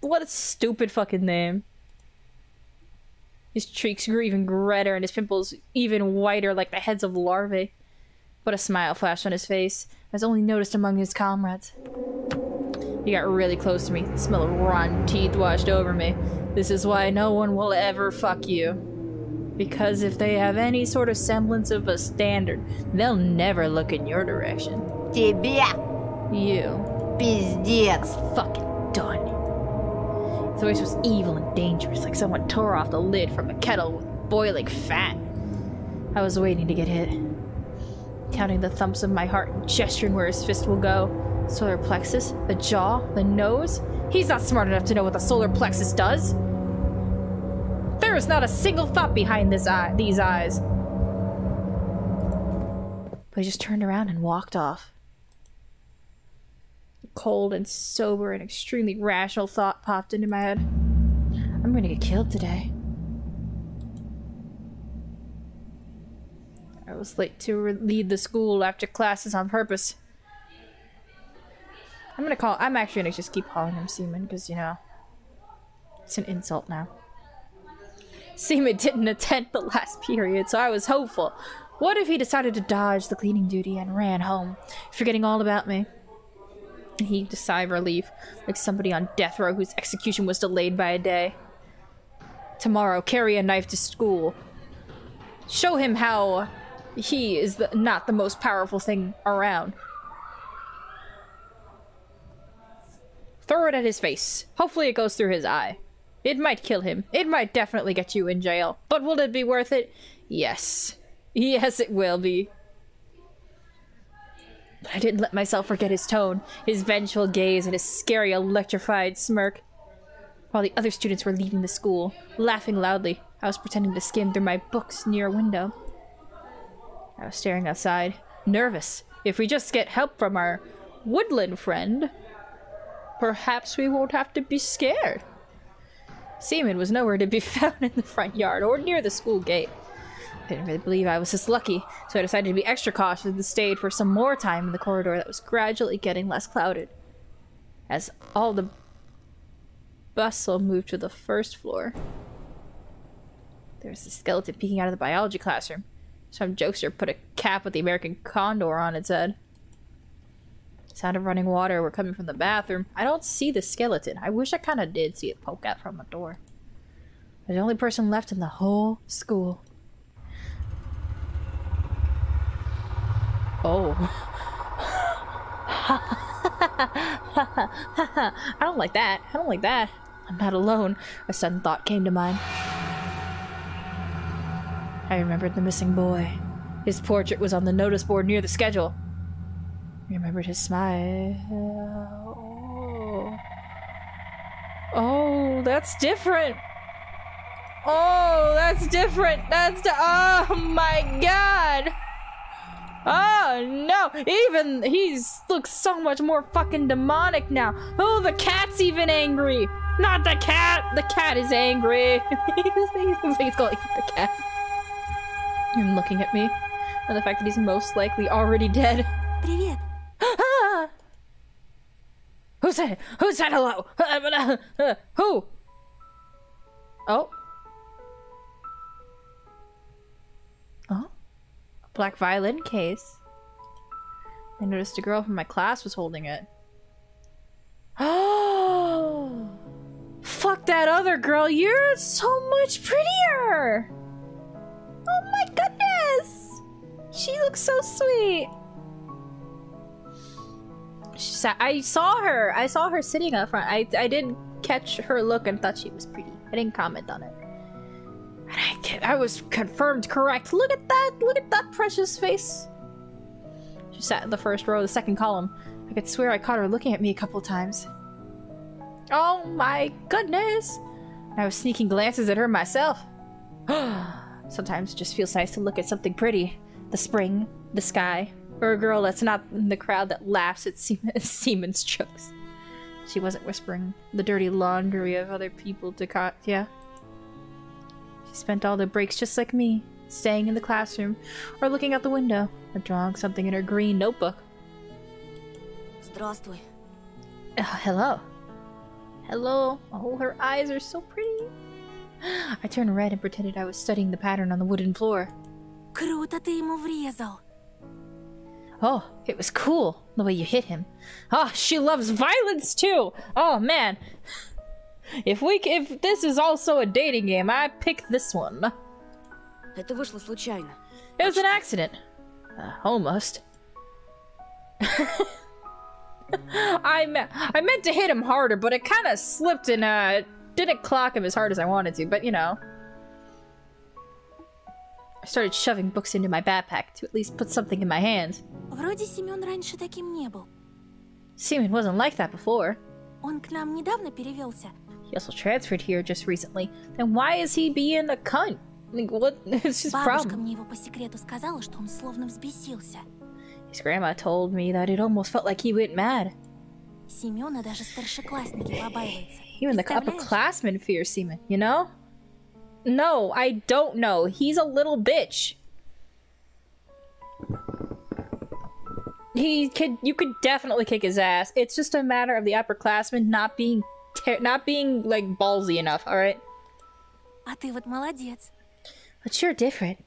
What a stupid fucking name. His cheeks grew even redder and his pimples even whiter like the heads of larvae. But a smile flashed on his face, as only noticed among his comrades. He got really close to me. The smell of rotten teeth washed over me. This is why no one will ever fuck you. Because if they have any sort of semblance of a standard, they'll never look in your direction. Тебе You. пиздец. Fucking done. His voice was evil and dangerous, like someone tore off the lid from a kettle with boiling fat. I was waiting to get hit. Counting the thumps of my heart and gesturing where his fist will go. Solar plexus? The jaw? The nose? He's not smart enough to know what the solar plexus does! There is not a single thought behind these eyes. But he just turned around and walked off. A cold and sober and extremely rational thought popped into my head. I'm gonna get killed today. I was late to leave the school after classes on purpose. I'm actually gonna just keep calling him Seaman, because, you know, it's an insult now. Seaman didn't attend the last period, so I was hopeful. What if he decided to dodge the cleaning duty and ran home, forgetting all about me? He heaved a sigh of relief, like somebody on death row whose execution was delayed by a day. Tomorrow, carry a knife to school. Show him how he is not the most powerful thing around. Throw it at his face. Hopefully it goes through his eye. It might kill him. It might definitely get you in jail. But will it be worth it? Yes. Yes, it will be. But I didn't let myself forget his tone, his vengeful gaze, and his scary, electrified smirk. While the other students were leaving the school, laughing loudly, I was pretending to skim through my books near a window. I was staring outside, nervous. If we just get help from our woodland friend, perhaps we won't have to be scared. Seaman was nowhere to be found in the front yard or near the school gate. I didn't really believe I was this lucky, so I decided to be extra cautious and stayed for some more time in the corridor that was gradually getting less crowded. As all the bustle moved to the first floor, there was a skeleton peeking out of the biology classroom. Some jokester put a cap with the American condor on its head. The sound of running water were coming from the bathroom. I don't see the skeleton. I wish I kind of did see it poke out from the door. I'm the only person left in the whole school. Oh. I don't like that. I don't like that. I'm not alone. A sudden thought came to mind. I remembered the missing boy. His portrait was on the notice board near the schedule. I remembered his smile. Oh, that's different. Oh, that's different. Oh my god. Oh no! Even looks so much more fucking demonic now. Oh, the cat's even angry. Not the cat. The cat is angry. He's calling the cat. Him looking at me, and the fact that he's most likely already dead. Привет. Who said it? Who said hello? Who? Oh. Oh. A black violin case. I noticed a girl from my class was holding it. Oh. Fuck that other girl. You're so much prettier. Oh my goodness. She looks so sweet. I saw her sitting up front. I did catch her look and thought she was pretty. I didn't comment on it. And I was confirmed correct. Look at that precious face. She sat in the first row of the second column. I could swear I caught her looking at me a couple times. Oh my goodness. I was sneaking glances at her myself. Sometimes it just feels nice to look at something pretty. The spring, the sky, or a girl that's not in the crowd that laughs at Seaman's jokes. She wasn't whispering the dirty laundry of other people to Katya. She spent all the breaks just like me, staying in the classroom, or looking out the window, or drawing something in her green notebook. Здравствуй. Hello. Hello. Oh, her eyes are so pretty. I turned red and pretended I was studying the pattern on the wooden floor. Круто ты ему врезал. Oh, it was cool, the way you hit him. Oh, she loves violence too! Oh, man. If this is also a dating game, I pick this one. Это вышло случайно. It was an accident. Almost. I meant to hit him harder, but it kind of slipped and didn't clock him as hard as I wanted to, but you know. I started shoving books into my backpack to at least put something in my hands. Вроде Семён раньше таким не был. Seaman wasn't like that before. Он к нам недавно перевелся. He also transferred here just recently. Then why is he being a cunt? Like, what is his Бабушка problem? мне его по секрету сказала, что он словно взбесился. His grandma told me that it almost felt like he went mad. Семёна даже старшеклассники побаиваются. Even the upperclassmen fear Seaman, you know? No, I don't know. He's a little bitch. You could definitely kick his ass. It's just a matter of the upperclassmen not being like ballsy enough, alright? А ты вот молодец. But you're different.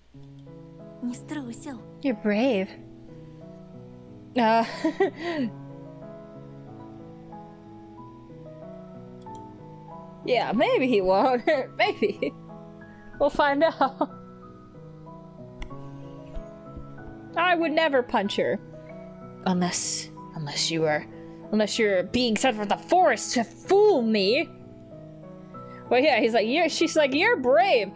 Не струсил. You're brave. Yeah, maybe he won't. Maybe. We'll find out. I would never punch her. Unless you're being sent from the forest to fool me. Well, yeah, she's like, you're brave.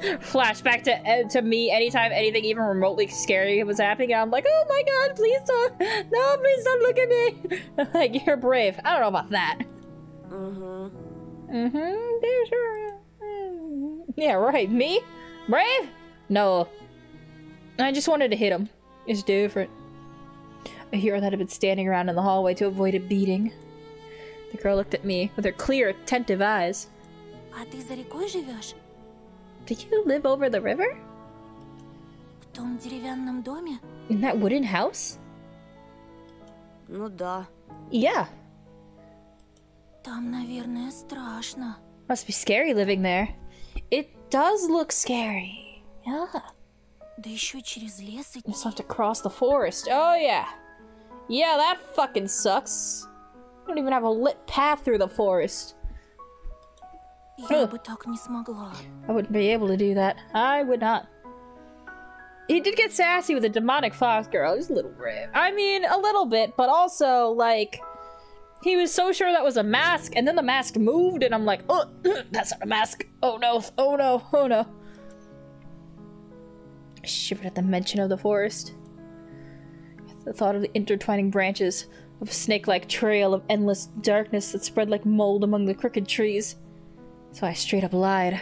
Flashback to me anytime anything even remotely scary was happening, and I'm like, oh my god, please don't, no, please don't look at me. Like, you're brave. I don't know about that. Yeah, right. Me? Brave? No. I just wanted to hit him. It's different. A hero that had been standing around in the hallway to avoid a beating. The girl looked at me with her clear, attentive eyes. А ты за рекой живешь? Do you live over the river? В том деревянном доме? In that wooden house? Ну да. Yeah. Там, наверное, страшно. Must be scary living there. It does look scary. Yeah. Да еще через лес идти. You just have to cross the forest. Oh, yeah. Yeah, that fucking sucks. You don't even have a lit path through the forest. Я бы так не смогла. I wouldn't be able to do that. I would not. He did get sassy with a demonic fox girl. Just a little brave. I mean, a little bit, but also, like, he was so sure that was a mask, and then the mask moved, and I'm like, oh, that's not a mask. Oh no, oh no, oh no. I shivered at the mention of the forest. At the thought of the intertwining branches of a snake-like trail of endless darkness that spread like mold among the crooked trees. So I straight up lied.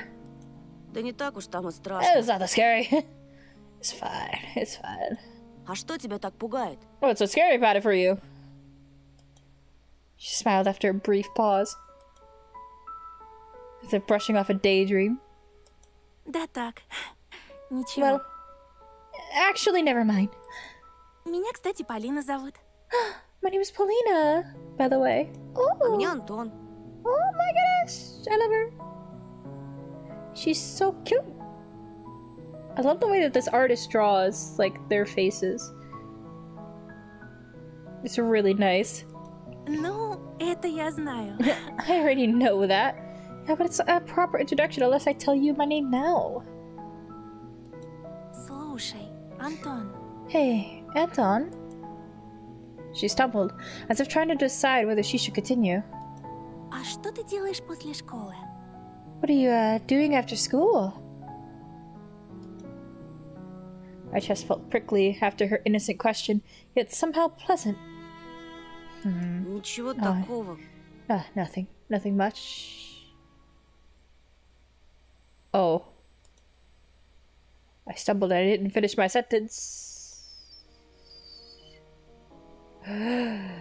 Да не так уж там и страшно. It's not that scary. It's fine, it's fine. А что тебя так пугает? What's so scary about it for you? She smiled after a brief pause, as if brushing off a daydream. Да так. Ничего. Well, actually, never mind. Меня, кстати, Полина зовут. My name is Paulina, by the way. А Oh, меня Антон. oh my goodness, I love her. She's so cute. I love the way that this artist draws, like, their faces. It's really nice. Ну, это я знаю. I already know that. Yeah, but it's a proper introduction unless I tell you my name now. Слушай, Антон. Hey, Anton. She stumbled, as if trying to decide whether she should continue. А что ты делаешь после школы? What are you, doing after school? My chest felt prickly after her innocent question, yet somehow pleasant. Ничего такого. Nothing. Nothing much. Oh. I stumbled and I didn't finish my sentence. Uh.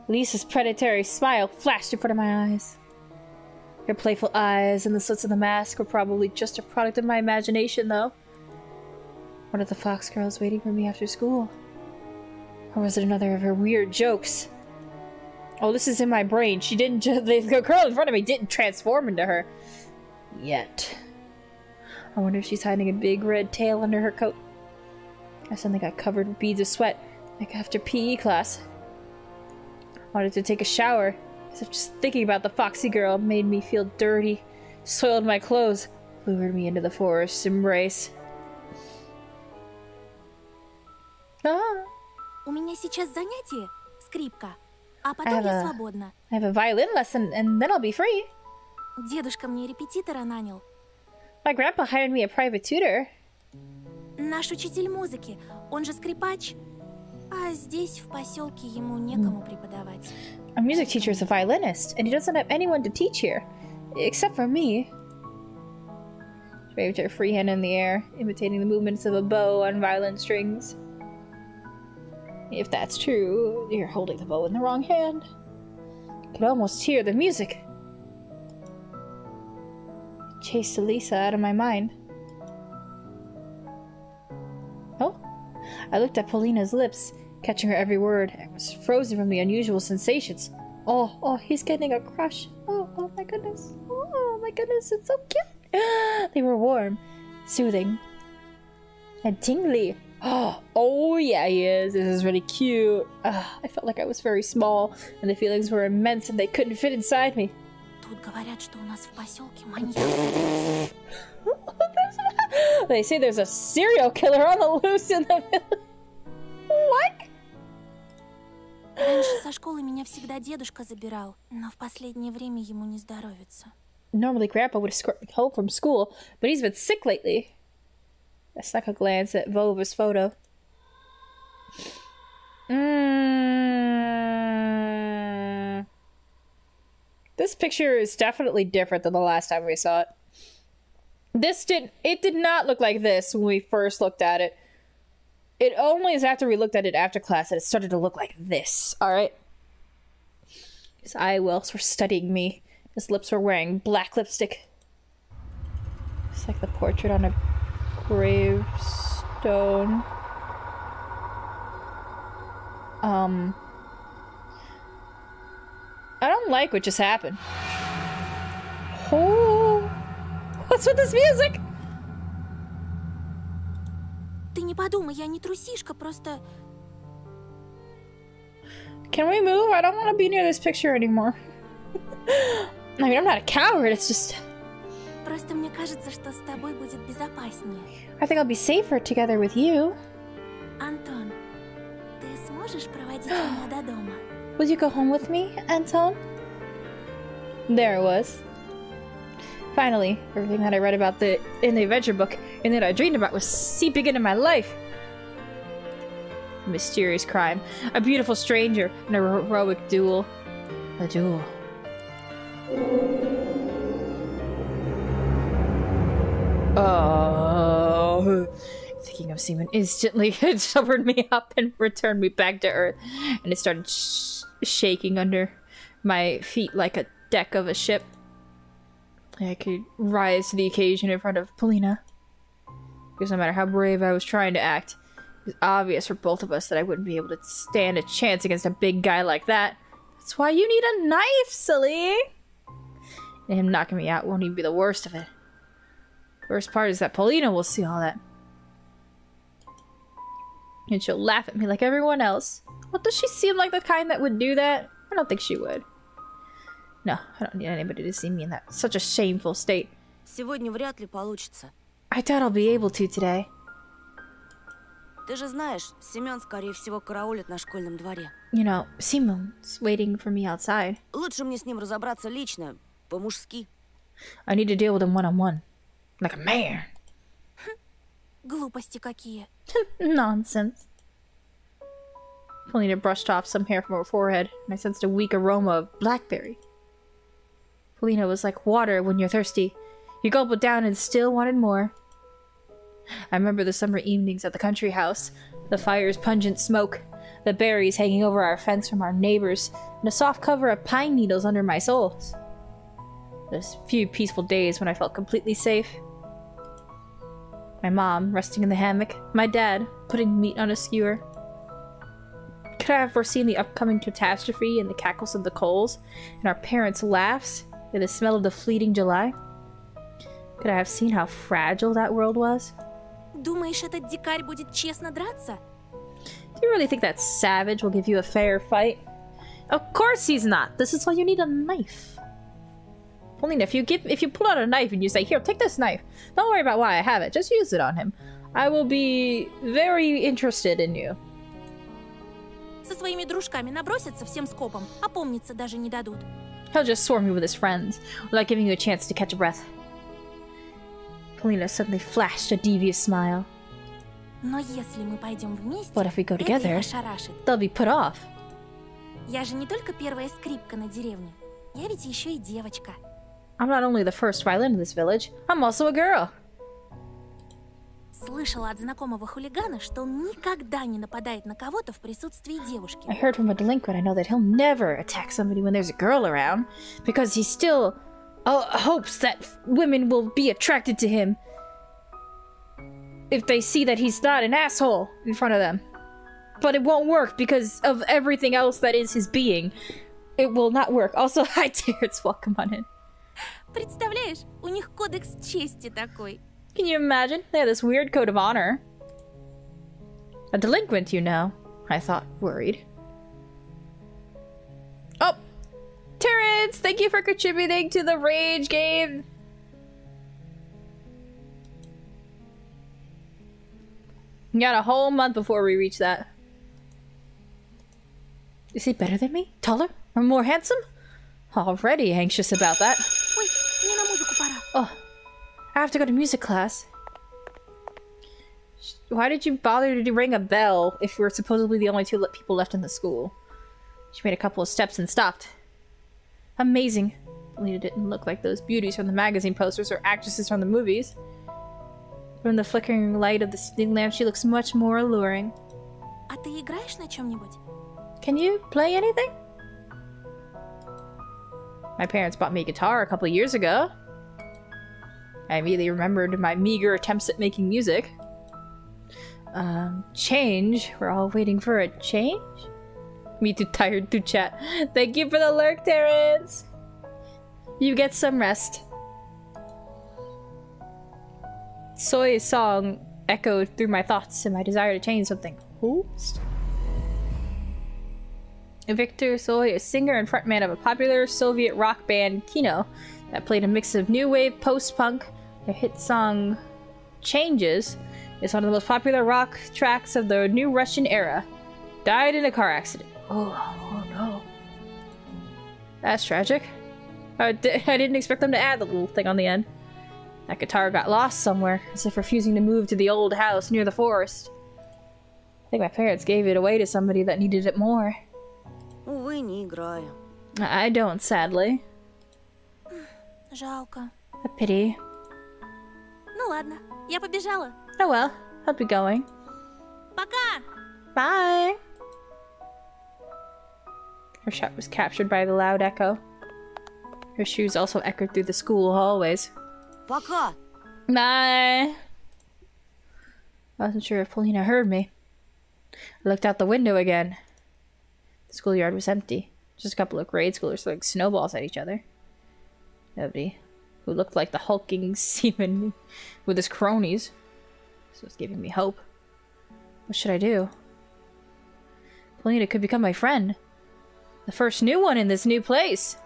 Lisa's predatory smile flashed in front of my eyes. Her playful eyes and the slits of the mask were probably just a product of my imagination, though. One of the Fox girls waiting for me after school? Or was it another of her weird jokes? Oh, this is in my brain. She didn't just... The girl in front of me didn't transform into her. Yet. I wonder if she's hiding a big red tail under her coat. I suddenly got covered with beads of sweat, like after PE class. Wanted to take a shower, as if just thinking about the foxy girl made me feel dirty, soiled my clothes, lured me into the forest's embrace. Ah. У меня сейчас занятие, скрипка, а потом я свободна. I have a violin lesson, and then I'll be free. Дедушка мне репетитора нанял. My grandpa hired me a private tutor. Наш учитель музыки, он же скрипач. А здесь, в поселке, ему некому преподавать. Our music teacher is a violinist, and he doesn't have anyone to teach here. Except for me. She waved her free hand in the air, imitating the movements of a bow on violin strings. If that's true, you're holding the bow in the wrong hand. I could almost hear the music. It chased Elisa out of my mind. Oh, I looked at Paulina's lips, catching her every word, and was frozen from the unusual sensations. Oh, he's getting a crush. Oh my goodness. Oh my goodness, it's so cute. They were warm, soothing, and tingly. Oh yeah, he is. This is really cute. I felt like I was very small, and the feelings were immense, and they couldn't fit inside me. Тут говорят, что у нас в поселке маньяк. They say there's a serial killer on the loose in the village. What? Раньше со школы меня всегда дедушка забирал, но в последнее время ему не здоровится. Normally, Grandpa would escort me home from school, but he's been sick lately. I snuck a glance at Vova's photo. This picture is definitely different than the last time we saw it. It did not look like this when we first looked at it. It only is after we looked at it after class that it started to look like this, alright? His eye wells were studying me. His lips were wearing black lipstick. It's like the portrait on a gravestone. I don't like what just happened. Oh, what's with this music? Ты не подумай, я не трусишка, просто... Can we move? I don't want to be near this picture anymore. I mean, I'm not a coward, it's just... Просто мне кажется, что с тобой будет безопаснее. I think I'll be safer together with you. Антон, ты сможешь проводить меня до дома? Will you go home with me, Anton? There it was. Finally, everything that I read about in the adventure book and that I dreamed about was seeping into my life. A mysterious crime, a beautiful stranger, and a heroic duel. A duel. Oh, thinking of Seaman instantly sobered me up and returned me back to Earth, and it started shaking under my feet like a deck of a ship. I could rise to the occasion in front of Paulina. Because no matter how brave I was trying to act, it was obvious for both of us that I wouldn't be able to stand a chance against a big guy like that. That's why you need a knife, silly! And him knocking me out won't even be the worst of it. The worst part is that Paulina will see all that. And she'll laugh at me like everyone else. Well, does she seem like the kind that would do that? I don't think she would. No, I don't need anybody to see me in that such a shameful state. Сегодня вряд ли получится. I doubt I'll be able to today. Ты же знаешь, Семен, скорее всего, караулит на школьном дворе. You know, Simon's waiting for me outside. Лучше мне с ним разобраться лично, по-мужски. I need to deal with him one-on-one. Like a man. Глупости какие. Nonsense. Polina brushed off some hair from her forehead, and I sensed a weak aroma of blackberry. Polina was like water when you're thirsty. You gulp it down and still wanted more. I remember the summer evenings at the country house, the fire's pungent smoke, the berries hanging over our fence from our neighbors, and a soft cover of pine needles under my soles. Those few peaceful days when I felt completely safe. My mom resting in the hammock, my dad putting meat on a skewer. Could I have foreseen the upcoming catastrophe and the cackles of the coals, and our parents' laughs, and the smell of the fleeting July? Could I have seen how fragile that world was? Думаешь, этот дикарь будет честно драться? Do you really think that savage will give you a fair fight? Of course he's not! This is why you need a knife. Polina, if you pull out a knife and you say, "Here, take this knife. Don't worry about why I have it. Just use it on him. I will be very interested in you." Со своими дружками набросятся всем скопом, опомниться даже не дадут. He'll just swarm you with his friends, without giving you a chance to catch a breath. Polina suddenly flashed a devious smile. Но если мы пойдем вместе, But if we go это together, их ошарашит. they'll be put off. Я же не только первая скрипка на деревне. Я ведь еще и девочка. I'm not only the first violin in this village, I'm also a girl. Слышала от знакомого хулигана, что он никогда не нападает на кого-то в присутствии девушки. I heard from a delinquent I know that he'll never attack somebody when there's a girl around, because he still hopes that women will be attracted to him if they see that he's not an asshole in front of them. But it won't work because of everything else that is his being. It will not work. Also, hi Terrence, welcome on in. Представляешь, у них кодекс чести такой. Can you imagine? They have this weird code of honor. A delinquent, you know, I thought, worried. Oh! Terrence, thank you for contributing to the Rage game! We got a whole month before we reach that. Is he better than me? Taller? Or more handsome? Already anxious about that. Ой, мне на музыку пора. Oh, I have to go to music class. Why did you bother to ring a bell if we're supposedly the only two people left in the school? She made a couple of steps and stopped. Amazing. Alita didn't look like those beauties from the magazine posters or actresses from the movies. But in the flickering light of the sitting lamp, she looks much more alluring. А ты играешь на чем-нибудь? Can you play anything? My parents bought me a guitar a couple years ago. I immediately remembered my meager attempts at making music. Change? We're all waiting for a change? Me too tired to chat. Thank you for the lurk, Terrence! You get some rest. Soy's song echoed through my thoughts and my desire to change something. Who's? Victor Soy, a singer and frontman of a popular Soviet rock band, Kino, that played a mix of new wave post-punk. Their hit song Changes is one of the most popular rock tracks of the new Russian era. Died in a car accident. Oh no. That's tragic. I didn't expect them to add the little thing on the end. That guitar got lost somewhere, as if refusing to move to the old house near the forest. I think my parents gave it away to somebody that needed it more. Увы, не играю. I don't, sadly. Жалко. A pity. Ну ладно, я побежала. Oh well, I'll be going. Пока! Bye! Her shot was captured by the loud echo. Her shoes also echoed through the school hallways. Пока! Bye! I wasn't sure if Polina heard me. I looked out the window again. The schoolyard was empty. Just a couple of grade schoolers throwing snowballs at each other. Nobody who looked like the hulking seaman with his cronies. This was giving me hope. What should I do? Polina could become my friend. The first new one in this new place.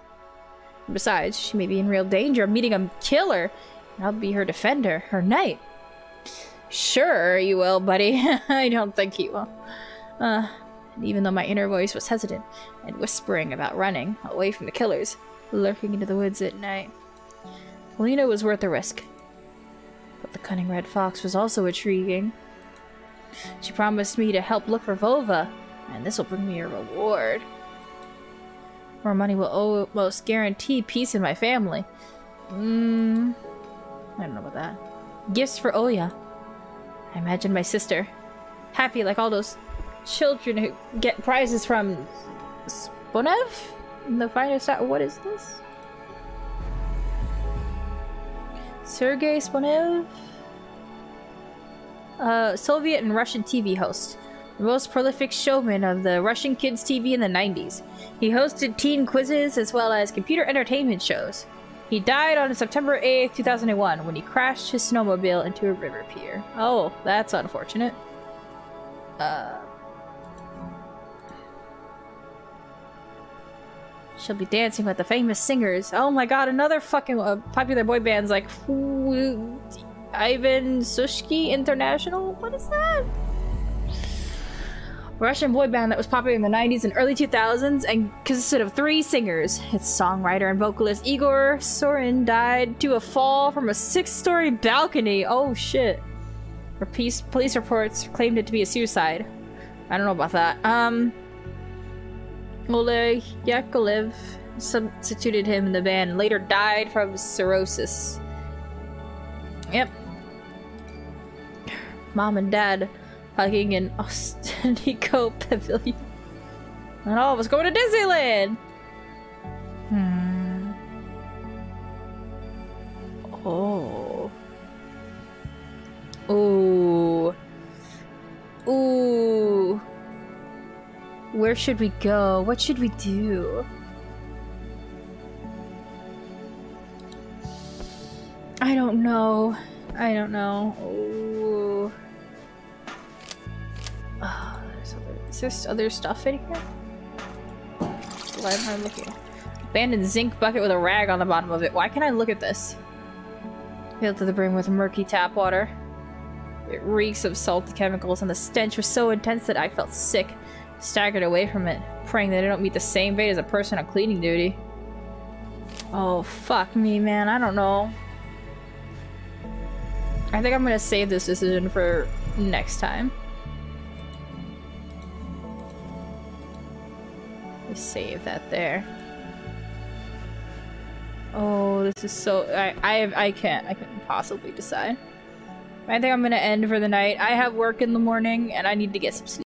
Besides, she may be in real danger of meeting a killer, and I'll be her defender, her knight. Sure you will, buddy. I don't think he will. And even though my inner voice was hesitant and whispering about running away from the killers, lurking into the woods at night, Lena was worth the risk. But the cunning red fox was also intriguing. She promised me to help look for Vova, and this will bring me a reward. More money will almost guarantee peace in my family. I don't know about that. Gifts for Oya. I imagine my sister. Happy like all those children who get prizes from Sponev? The finest out. What is this? Sergei Sponev? Soviet and Russian TV host. The most prolific showman of the Russian kids' TV in the 90s. He hosted teen quizzes as well as computer entertainment shows. He died on September 8th, 2001 when he crashed his snowmobile into a river pier. Oh, that's unfortunate. She'll be dancing with the famous singers. Oh my god, another fucking popular boy bands like Ivan Sushki International? What is that? Russian boy band that was popular in the 90s and early 2000s and consisted of 3 singers. Its songwriter and vocalist Igor Sorin died to a fall from a 6-story balcony. Oh shit. Police reports claimed it to be a suicide. I don't know about that. Oleg Yakovlev substituted him in the band and later died from cirrhosis. Yep. Mom and Dad hugging in Ostenico Pavilion. And all of us going to Disneyland! Oh. Ooh. Ooh. Where should we go? What should we do? I don't know. I don't know. Ooh. Oh, is there other stuff in here? Why am I looking? Abandoned zinc bucket with a rag on the bottom of it. Why can't I look at this? Filled to the brim with murky tap water. It reeks of salty chemicals and the stench was so intense that I felt sick. Staggered away from it, praying that I don't meet the same fate as a person on cleaning duty. Oh, fuck me, man. I don't know. I think I'm gonna save this decision for next time. Let's save that there. Oh, this is so... I couldn't possibly decide. I think I'm gonna end for the night. I have work in the morning, and I need to get some sleep.